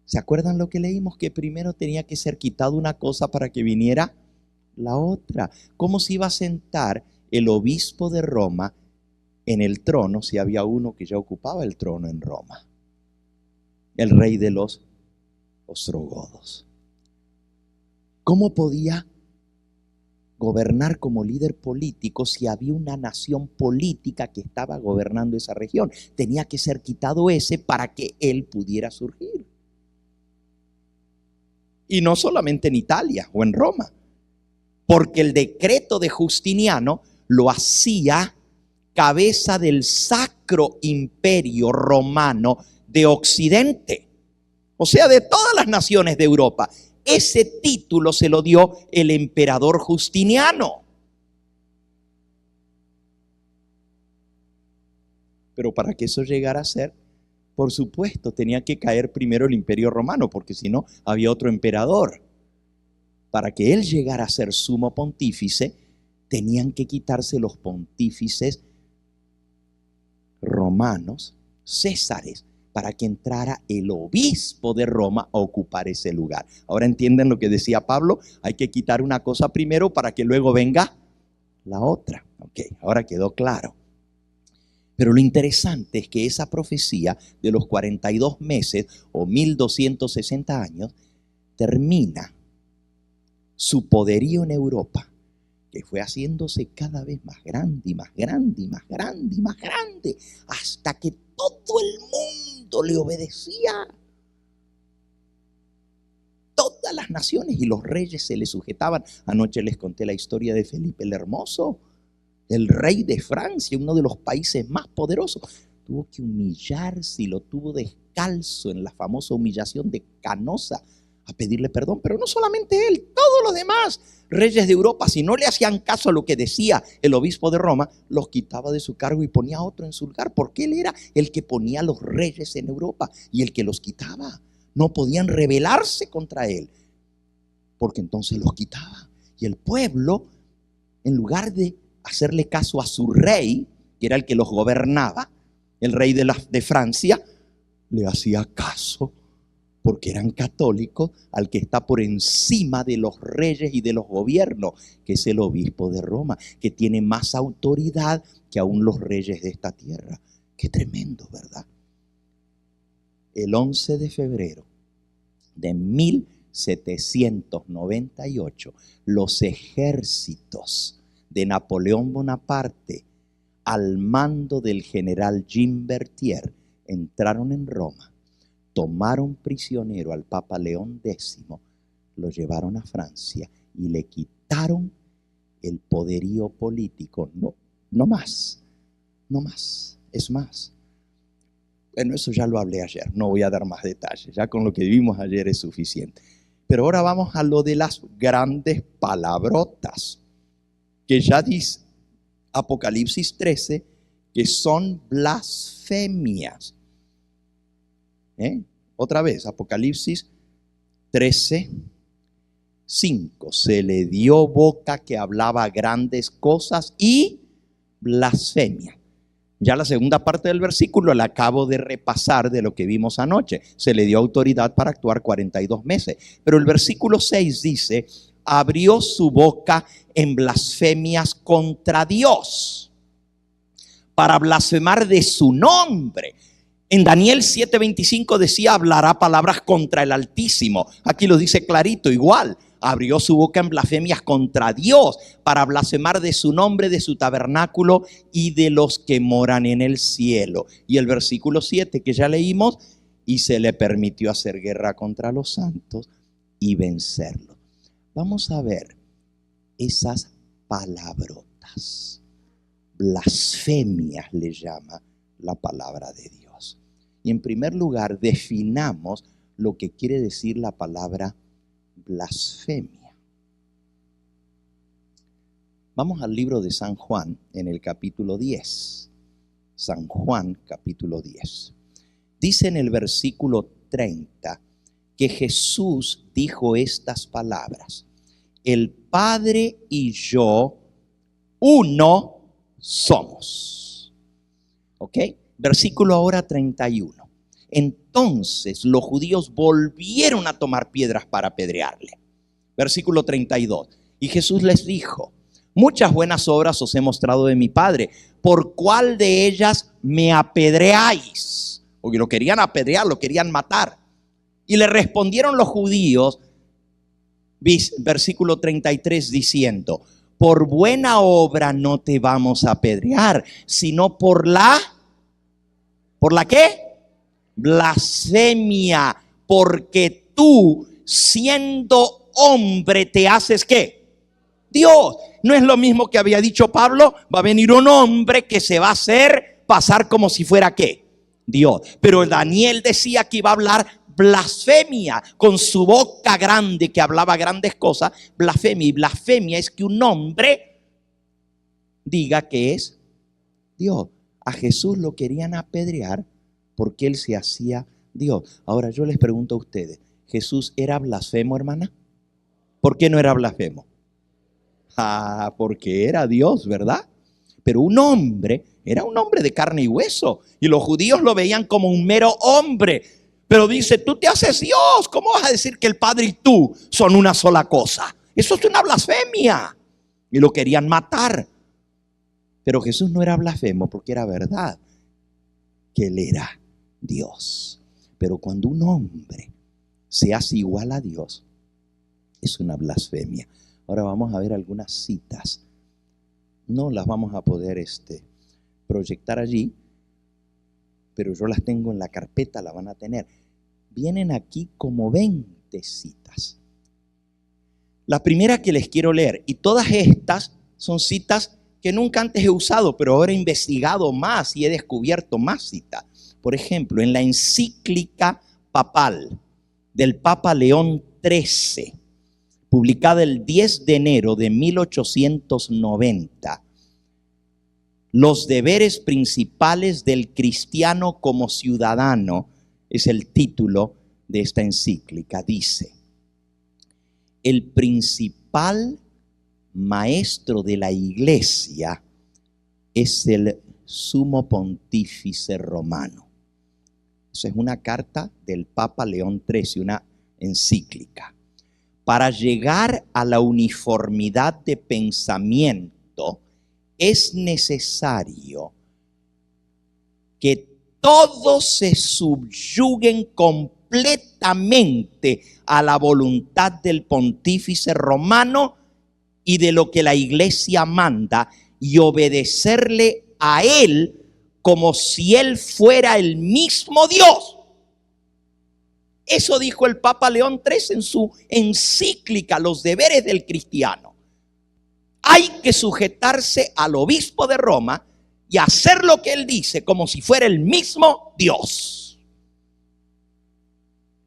A: ¿Se acuerdan lo que leímos? Que primero tenía que ser quitado una cosa para que viniera la otra. ¿Cómo se iba a sentar el obispo de Roma en el trono si había uno que ya ocupaba el trono en Roma? El rey de los ostrogodos. ¿Cómo podía gobernar como líder político si había una nación política que estaba gobernando esa región? Tenía que ser quitado ese para que él pudiera surgir. Y no solamente en Italia o en Roma, porque el decreto de Justiniano lo hacía cabeza del Sacro Imperio Romano de Occidente, o sea, de todas las naciones de Europa. Ese título se lo dio el emperador Justiniano. Pero para que eso llegara a ser, por supuesto, tenía que caer primero el Imperio Romano, porque si no, había otro emperador. Para que él llegara a ser sumo pontífice, tenían que quitarse los pontífices romanos, césares, para que entrara el obispo de Roma a ocupar ese lugar. Ahora entienden lo que decía Pablo, hay que quitar una cosa primero para que luego venga la otra. Ok, ahora quedó claro. Pero lo interesante es que esa profecía de los 42 meses o 1260 años termina su poderío en Europa, que fue haciéndose cada vez más grande y más grande y más grande y más grande, hasta que todo el mundo le obedecía. Toda todas las naciones y los reyes se le sujetaban. Anoche les conté la historia de Felipe el Hermoso, el rey de Francia, uno de los países más poderosos. Tuvo que humillarse y lo tuvo descalzo en la famosa humillación de Canosa a pedirle perdón. Pero no solamente él, todos los demás reyes de Europa, si no le hacían caso a lo que decía el obispo de Roma, los quitaba de su cargo y ponía a otro en su lugar, porque él era el que ponía a los reyes en Europa y el que los quitaba. No podían rebelarse contra él, porque entonces los quitaba. Y el pueblo, en lugar de hacerle caso a su rey, que era el que los gobernaba, el rey de Francia, le hacía caso, porque eran católicos, al que está por encima de los reyes y de los gobiernos, que es el obispo de Roma, que tiene más autoridad que aún los reyes de esta tierra. Qué tremendo, ¿verdad? El 11 de febrero de 1798, los ejércitos de Napoleón Bonaparte, al mando del general Jean Berthier, entraron en Roma, tomaron prisionero al Papa León X, lo llevaron a Francia y le quitaron el poderío político. No más, no más, es más. Bueno, eso ya lo hablé ayer, no voy a dar más detalles, ya con lo que vimos ayer es suficiente. Pero ahora vamos a lo de las grandes palabrotas, que ya dice Apocalipsis 13, que son blasfemias. Otra vez, Apocalipsis 13, 5. Se le dio boca que hablaba grandes cosas y blasfemia. Ya la segunda parte del versículo la acabo de repasar de lo que vimos anoche. Se le dio autoridad para actuar 42 meses. Pero el versículo 6 dice, abrió su boca en blasfemias contra Dios, para blasfemar de su nombre. En Daniel 7:25 decía, hablará palabras contra el Altísimo. Aquí lo dice clarito, igual. Abrió su boca en blasfemias contra Dios, para blasfemar de su nombre, de su tabernáculo y de los que moran en el cielo. Y el versículo 7 que ya leímos, y se le permitió hacer guerra contra los santos y vencerlos. Vamos a ver esas palabrotas. Blasfemias le llama la palabra de Dios. Y en primer lugar, definamos lo que quiere decir la palabra blasfemia. Vamos al libro de San Juan en el capítulo 10. San Juan, capítulo 10. Dice en el versículo 30 que Jesús dijo estas palabras: el Padre y yo, uno somos. ¿Ok? Versículo ahora 31. Entonces los judíos volvieron a tomar piedras para apedrearle. Versículo 32. Y Jesús les dijo: muchas buenas obras os he mostrado de mi Padre. ¿Por cuál de ellas me apedreáis? Porque lo querían apedrear, lo querían matar. Y le respondieron los judíos, versículo 33, diciendo: por buena obra no te vamos a apedrear, sino ¿por la qué? Blasfemia, porque tú, siendo hombre, te haces ¿qué? Dios. No es lo mismo que había dicho Pablo, va a venir un hombre que se va a hacer pasar como si fuera ¿qué? Dios. Pero Daniel decía que iba a hablar blasfemia, con su boca grande que hablaba grandes cosas, blasfemia. Y blasfemia es que un hombre diga que es Dios. A Jesús lo querían apedrear porque él se hacía Dios. Ahora yo les pregunto a ustedes, ¿Jesús era blasfemo, hermana? ¿Por qué no era blasfemo? Porque era Dios, ¿verdad? Pero un hombre, era un hombre de carne y hueso, y los judíos lo veían como un mero hombre. Pero dice, tú te haces Dios, ¿cómo vas a decir que el Padre y tú son una sola cosa? Eso es una blasfemia. Y lo querían matar. Pero Jesús no era blasfemo porque era verdad que él era Dios. Pero cuando un hombre se hace igual a Dios, es una blasfemia. Ahora vamos a ver algunas citas. No las vamos a poder proyectar allí, pero yo las tengo en la carpeta, la van a tener. Vienen aquí como 20 citas. La primera que les quiero leer, y todas estas son citas que nunca antes he usado, pero ahora he investigado más y he descubierto más citas. Por ejemplo, en la encíclica papal del Papa León XIII, publicada el 10 de enero de 1890, los deberes principales del cristiano como ciudadano, es el título de esta encíclica. Dice: el principal maestro de la iglesia es el sumo pontífice romano. Esa es una carta del Papa León XIII, una encíclica. Para llegar a la uniformidad de pensamiento es necesario que todos se subyuguen completamente a la voluntad del pontífice romano y de lo que la iglesia manda, y obedecerle a él como si él fuera el mismo Dios. Eso dijo el Papa León XIII en su encíclica Los deberes del cristiano. Hay que sujetarse al obispo de Roma y hacer lo que él dice como si fuera el mismo Dios.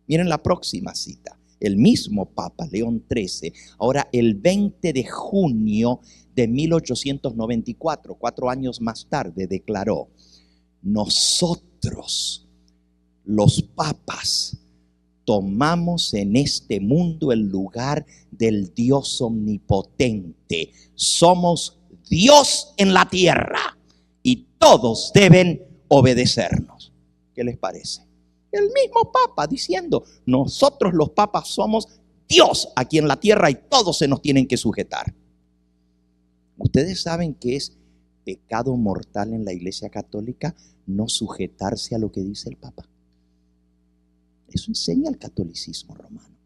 A: Miren la próxima cita. El mismo Papa León XIII, ahora el 20 de junio de 1894, 4 años más tarde, declaró: nosotros, los papas, tomamos en este mundo el lugar del Dios omnipotente. Somos Dios en la tierra y todos deben obedecernos. ¿Qué les parece? El mismo Papa diciendo: nosotros los papas somos Dios aquí en la tierra y todos se nos tienen que sujetar. Ustedes saben que es pecado mortal en la Iglesia Católica no sujetarse a lo que dice el Papa. Eso enseña el catolicismo romano.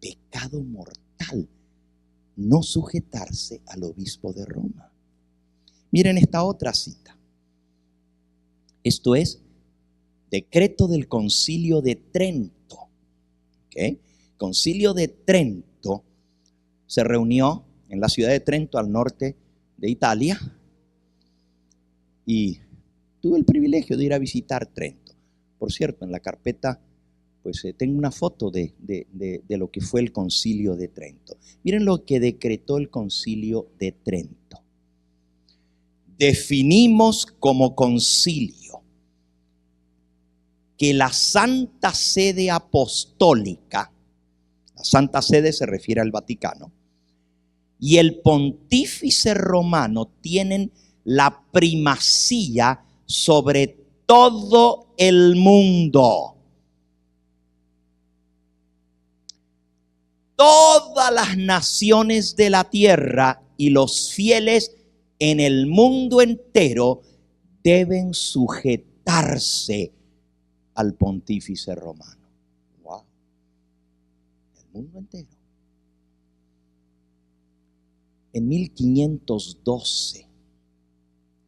A: Pecado mortal no sujetarse al obispo de Roma. Miren esta otra cita. Esto es decreto del Concilio de Trento. ¿Okay? Concilio de Trento se reunió en la ciudad de Trento, al norte de Italia, y tuve el privilegio de ir a visitar Trento. Por cierto, en la carpeta pues tengo una foto de lo que fue el Concilio de Trento. Miren lo que decretó el Concilio de Trento. Definimos como concilio que la Santa Sede Apostólica, la Santa Sede se refiere al Vaticano, y el Pontífice Romano tienen la primacía sobre todo el mundo. Todas las naciones de la tierra y los fieles en el mundo entero deben sujetarse al Pontífice Romano. Wow. El mundo entero. En 1512,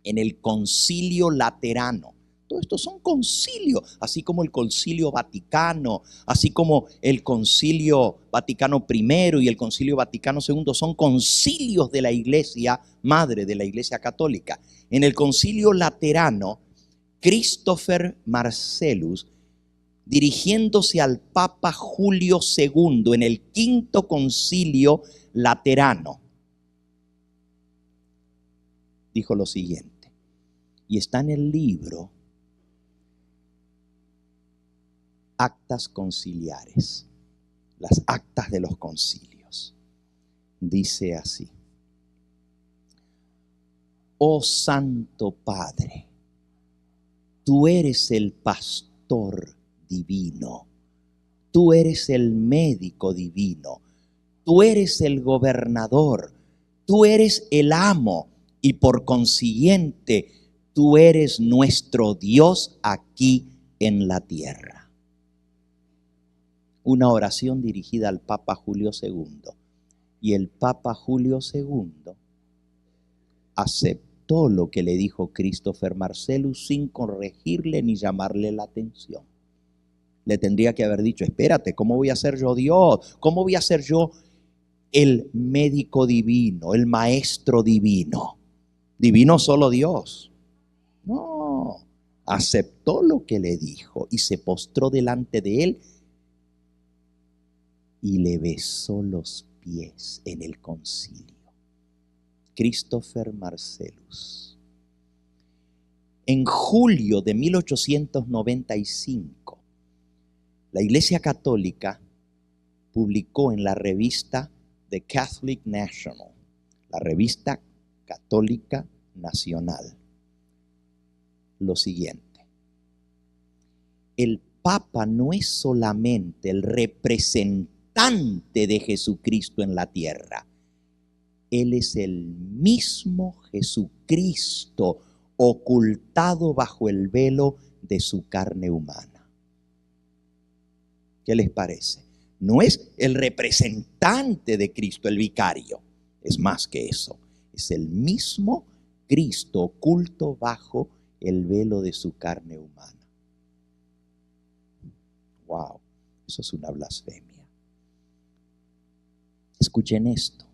A: en el Concilio Laterano, todo esto son concilios, así como el Concilio Vaticano, así como el Concilio Vaticano I y el Concilio Vaticano II, son concilios de la Iglesia Madre, de la Iglesia Católica. En el Concilio Laterano, Christopher Marcellus, dirigiéndose al Papa Julio II en el quinto Concilio Laterano, dijo lo siguiente, y está en el libro Actas Conciliares, las actas de los concilios. Dice así: oh Santo Padre, tú eres el pastor divino, tú eres el médico divino, tú eres el gobernador, tú eres el amo y por consiguiente tú eres nuestro Dios aquí en la tierra. Una oración dirigida al Papa Julio II. Y el Papa Julio II aceptó lo que le dijo Christopher Marcellus sin corregirle ni llamarle la atención. Le tendría que haber dicho: espérate, ¿cómo voy a ser yo Dios? ¿Cómo voy a ser yo el médico divino, el maestro divino. Divino solo Dios. No, aceptó lo que le dijo y se postró delante de él y le besó los pies en el concilio. Christopher Marcellus. En julio de 1895, la Iglesia Católica publicó en la revista The Catholic National, la revista católica nacional, lo siguiente: el Papa no es solamente el representante de Jesucristo en la tierra, Él es el mismo Jesucristo ocultado bajo el velo de su carne humana. ¿Qué les parece? No es el representante de Cristo, el vicario, es más que eso, es el mismo Cristo oculto bajo el velo de su carne humana. Wow, eso es una blasfemia. Escuchen esto.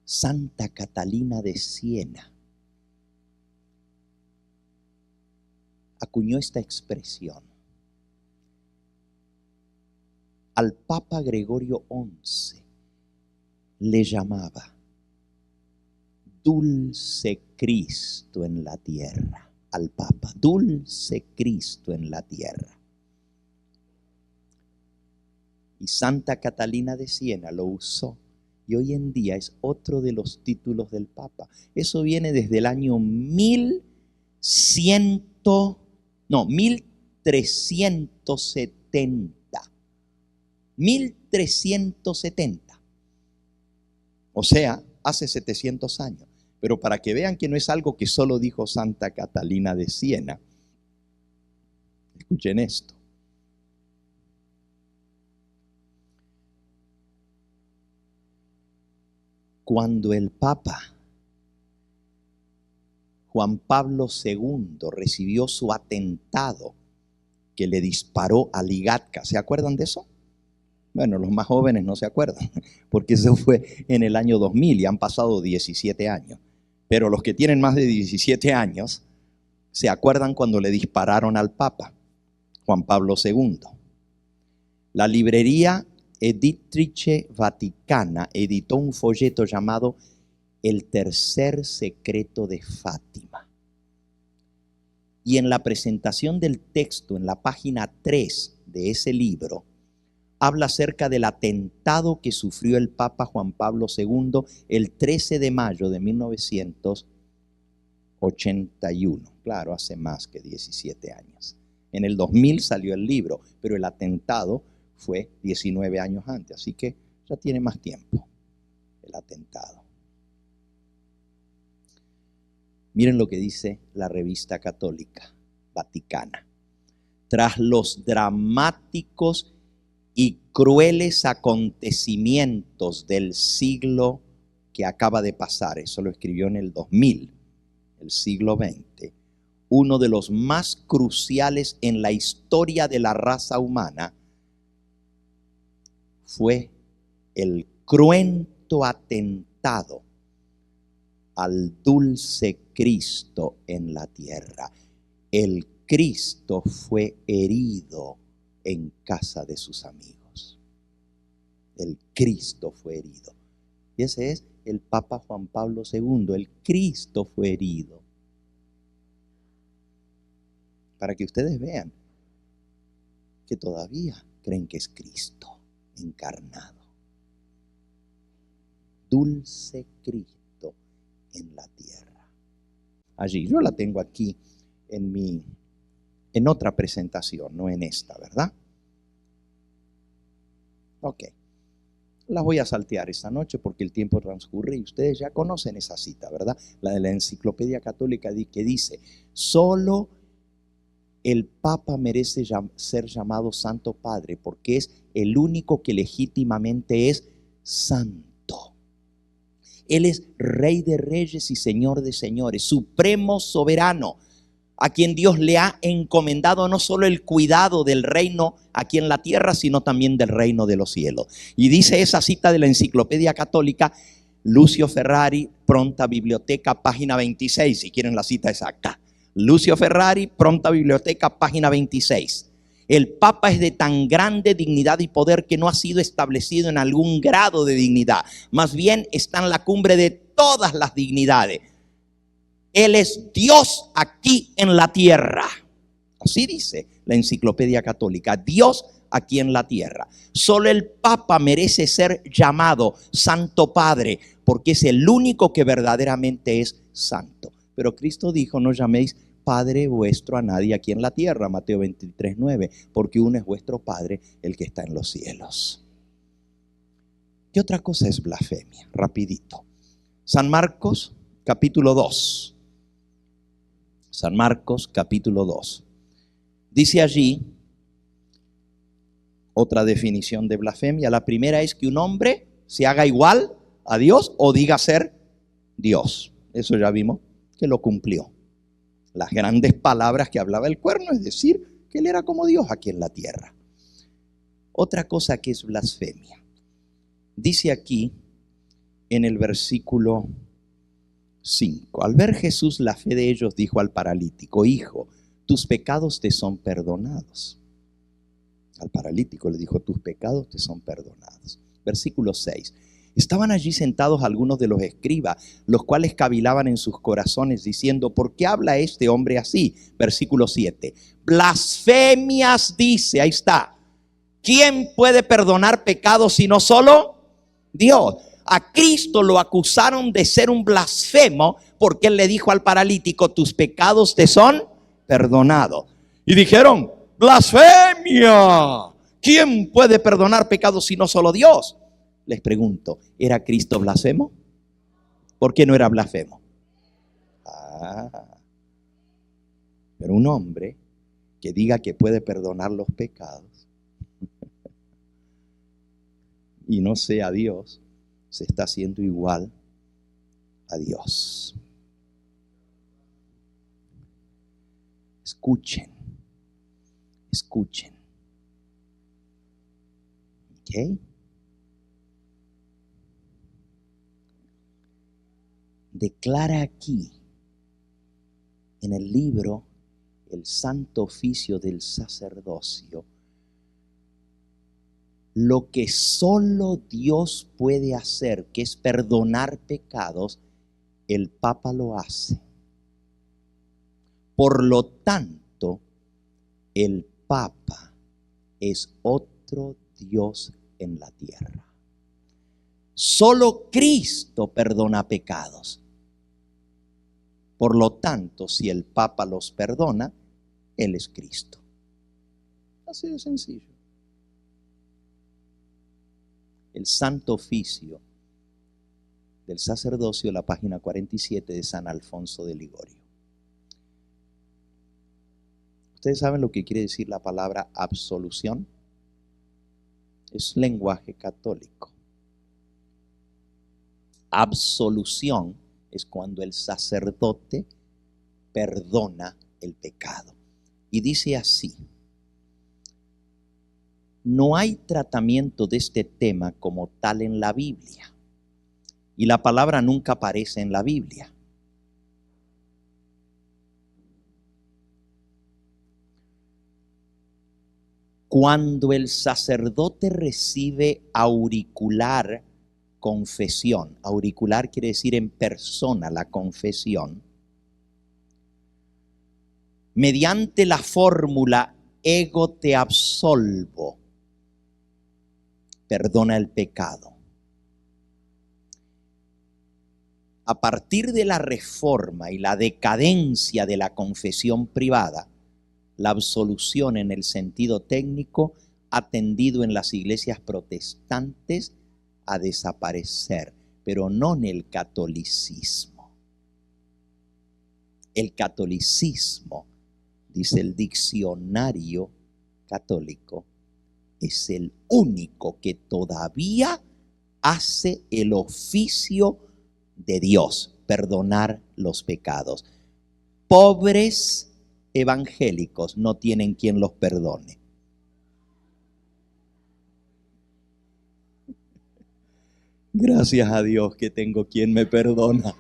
A: Santa Catalina de Siena acuñó esta expresión. Al Papa Gregorio XI le llamaba dulce Cristo en la tierra. Al Papa, dulce Cristo en la tierra. Y Santa Catalina de Siena lo usó. Y hoy en día es otro de los títulos del Papa. Eso viene desde el año 1370. 1370. O sea, hace 700 años. Pero para que vean que no es algo que solo dijo Santa Catalina de Siena, escuchen esto. Cuando el Papa Juan Pablo II recibió su atentado que le disparó a Ligadka, ¿se acuerdan de eso? Bueno, los más jóvenes no se acuerdan, porque eso fue en el año 2000 y han pasado 17 años. Pero los que tienen más de 17 años se acuerdan cuando le dispararon al Papa Juan Pablo II. La librería Editrice Vaticana editó un folleto llamado El tercer secreto de Fátima. Y en la presentación del texto, en la página 3 de ese libro, habla acerca del atentado que sufrió el Papa Juan Pablo II el 13 de mayo de 1981. Claro, hace más que 17 años. En el 2000 salió el libro, pero el atentado fue 19 años antes, así que ya tiene más tiempo el atentado. Miren lo que dice la revista católica Vaticana. Tras los dramáticos y crueles acontecimientos del siglo que acaba de pasar, eso lo escribió en el 2000, el siglo XX, uno de los más cruciales en la historia de la raza humana fue el cruento atentado al dulce Cristo en la tierra. El Cristo fue herido en casa de sus amigos. El Cristo fue herido. Y ese es el Papa Juan Pablo II. El Cristo fue herido. Para que ustedes vean que todavía creen que es Cristo encarnado. Dulce Cristo en la tierra. Allí, yo la tengo aquí en otra presentación, no en esta, ¿verdad? Ok. Las voy a saltear esta noche porque el tiempo transcurre y ustedes ya conocen esa cita, ¿verdad? La de la Enciclopedia Católica que dice, solo el Papa merece ser llamado Santo Padre porque es el único que legítimamente es santo. Él es Rey de Reyes y Señor de Señores, Supremo Soberano. a quien Dios le ha encomendado no solo el cuidado del reino aquí en la tierra, sino también del reino de los cielos. Y dice esa cita de la Enciclopedia Católica, Lucio Ferrari, Pronta Biblioteca, página 26, si quieren la cita exacta. Lucio Ferrari, Pronta Biblioteca, página 26. El Papa es de tan grande dignidad y poder que no ha sido establecido en algún grado de dignidad. Más bien está en la cumbre de todas las dignidades. Él es Dios aquí en la tierra. Así dice la Enciclopedia Católica, Dios aquí en la tierra. Solo el Papa merece ser llamado Santo Padre, porque es el único que verdaderamente es santo. Pero Cristo dijo, no llaméis Padre vuestro a nadie aquí en la tierra, Mateo 23:9, porque uno es vuestro Padre, el que está en los cielos. ¿Qué otra cosa es blasfemia? Rapidito. San Marcos, capítulo 2. San Marcos, capítulo 2. Dice allí otra definición de blasfemia. La primera es que un hombre se haga igual a Dios o diga ser Dios. Eso ya vimos que lo cumplió. Las grandes palabras que hablaba el cuerno, es decir, que él era como Dios aquí en la tierra. Otra cosa que es blasfemia. Dice aquí en el versículo 5. Al ver Jesús la fe de ellos, dijo al paralítico, hijo, tus pecados te son perdonados. Al paralítico le dijo, tus pecados te son perdonados. Versículo 6. Estaban allí sentados algunos de los escribas, los cuales cavilaban en sus corazones, diciendo, ¿por qué habla este hombre así? Versículo 7. Blasfemias dice, ahí está. ¿Quién puede perdonar pecados sino solo Dios? A Cristo lo acusaron de ser un blasfemo porque él le dijo al paralítico, tus pecados te son perdonados. Y dijeron, blasfemia. ¿Quién puede perdonar pecados sino solo Dios? Les pregunto, ¿era Cristo blasfemo? ¿Por qué no era blasfemo? Pero un hombre que diga que puede perdonar los pecados y no sea Dios, se está haciendo igual a Dios. Escuchen. ¿Ok? Declara aquí en el libro El Santo Oficio del Sacerdocio lo que solo Dios puede hacer, que es perdonar pecados. El Papa lo hace. Por lo tanto, el Papa es otro Dios en la tierra. Solo Cristo perdona pecados. Por lo tanto, si el Papa los perdona, Él es Cristo. Así de sencillo. El Santo Oficio del Sacerdocio, la página 47 de San Alfonso de Ligorio. ¿Ustedes saben lo que quiere decir la palabra absolución? Es lenguaje católico. Absolución es cuando el sacerdote perdona el pecado. Y dice así: no hay tratamiento de este tema como tal en la Biblia. Y la palabra nunca aparece en la Biblia. Cuando el sacerdote recibe auricular confesión, auricular quiere decir en persona la confesión, mediante la fórmula ego te absolvo, perdona el pecado. A partir de la reforma y la decadencia de la confesión privada, la absolución en el sentido técnico ha tendido en las iglesias protestantes a desaparecer, pero no en el catolicismo. El catolicismo, dice el diccionario católico, es el único que todavía hace el oficio de Dios, perdonar los pecados. Pobres evangélicos no tienen quien los perdone. Gracias a Dios que tengo quien me perdona.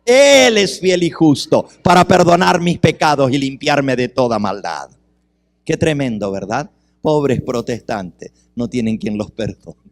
A: Él es fiel y justo para perdonar mis pecados y limpiarme de toda maldad. Qué tremendo, ¿verdad? Pobres protestantes no tienen quien los perdone.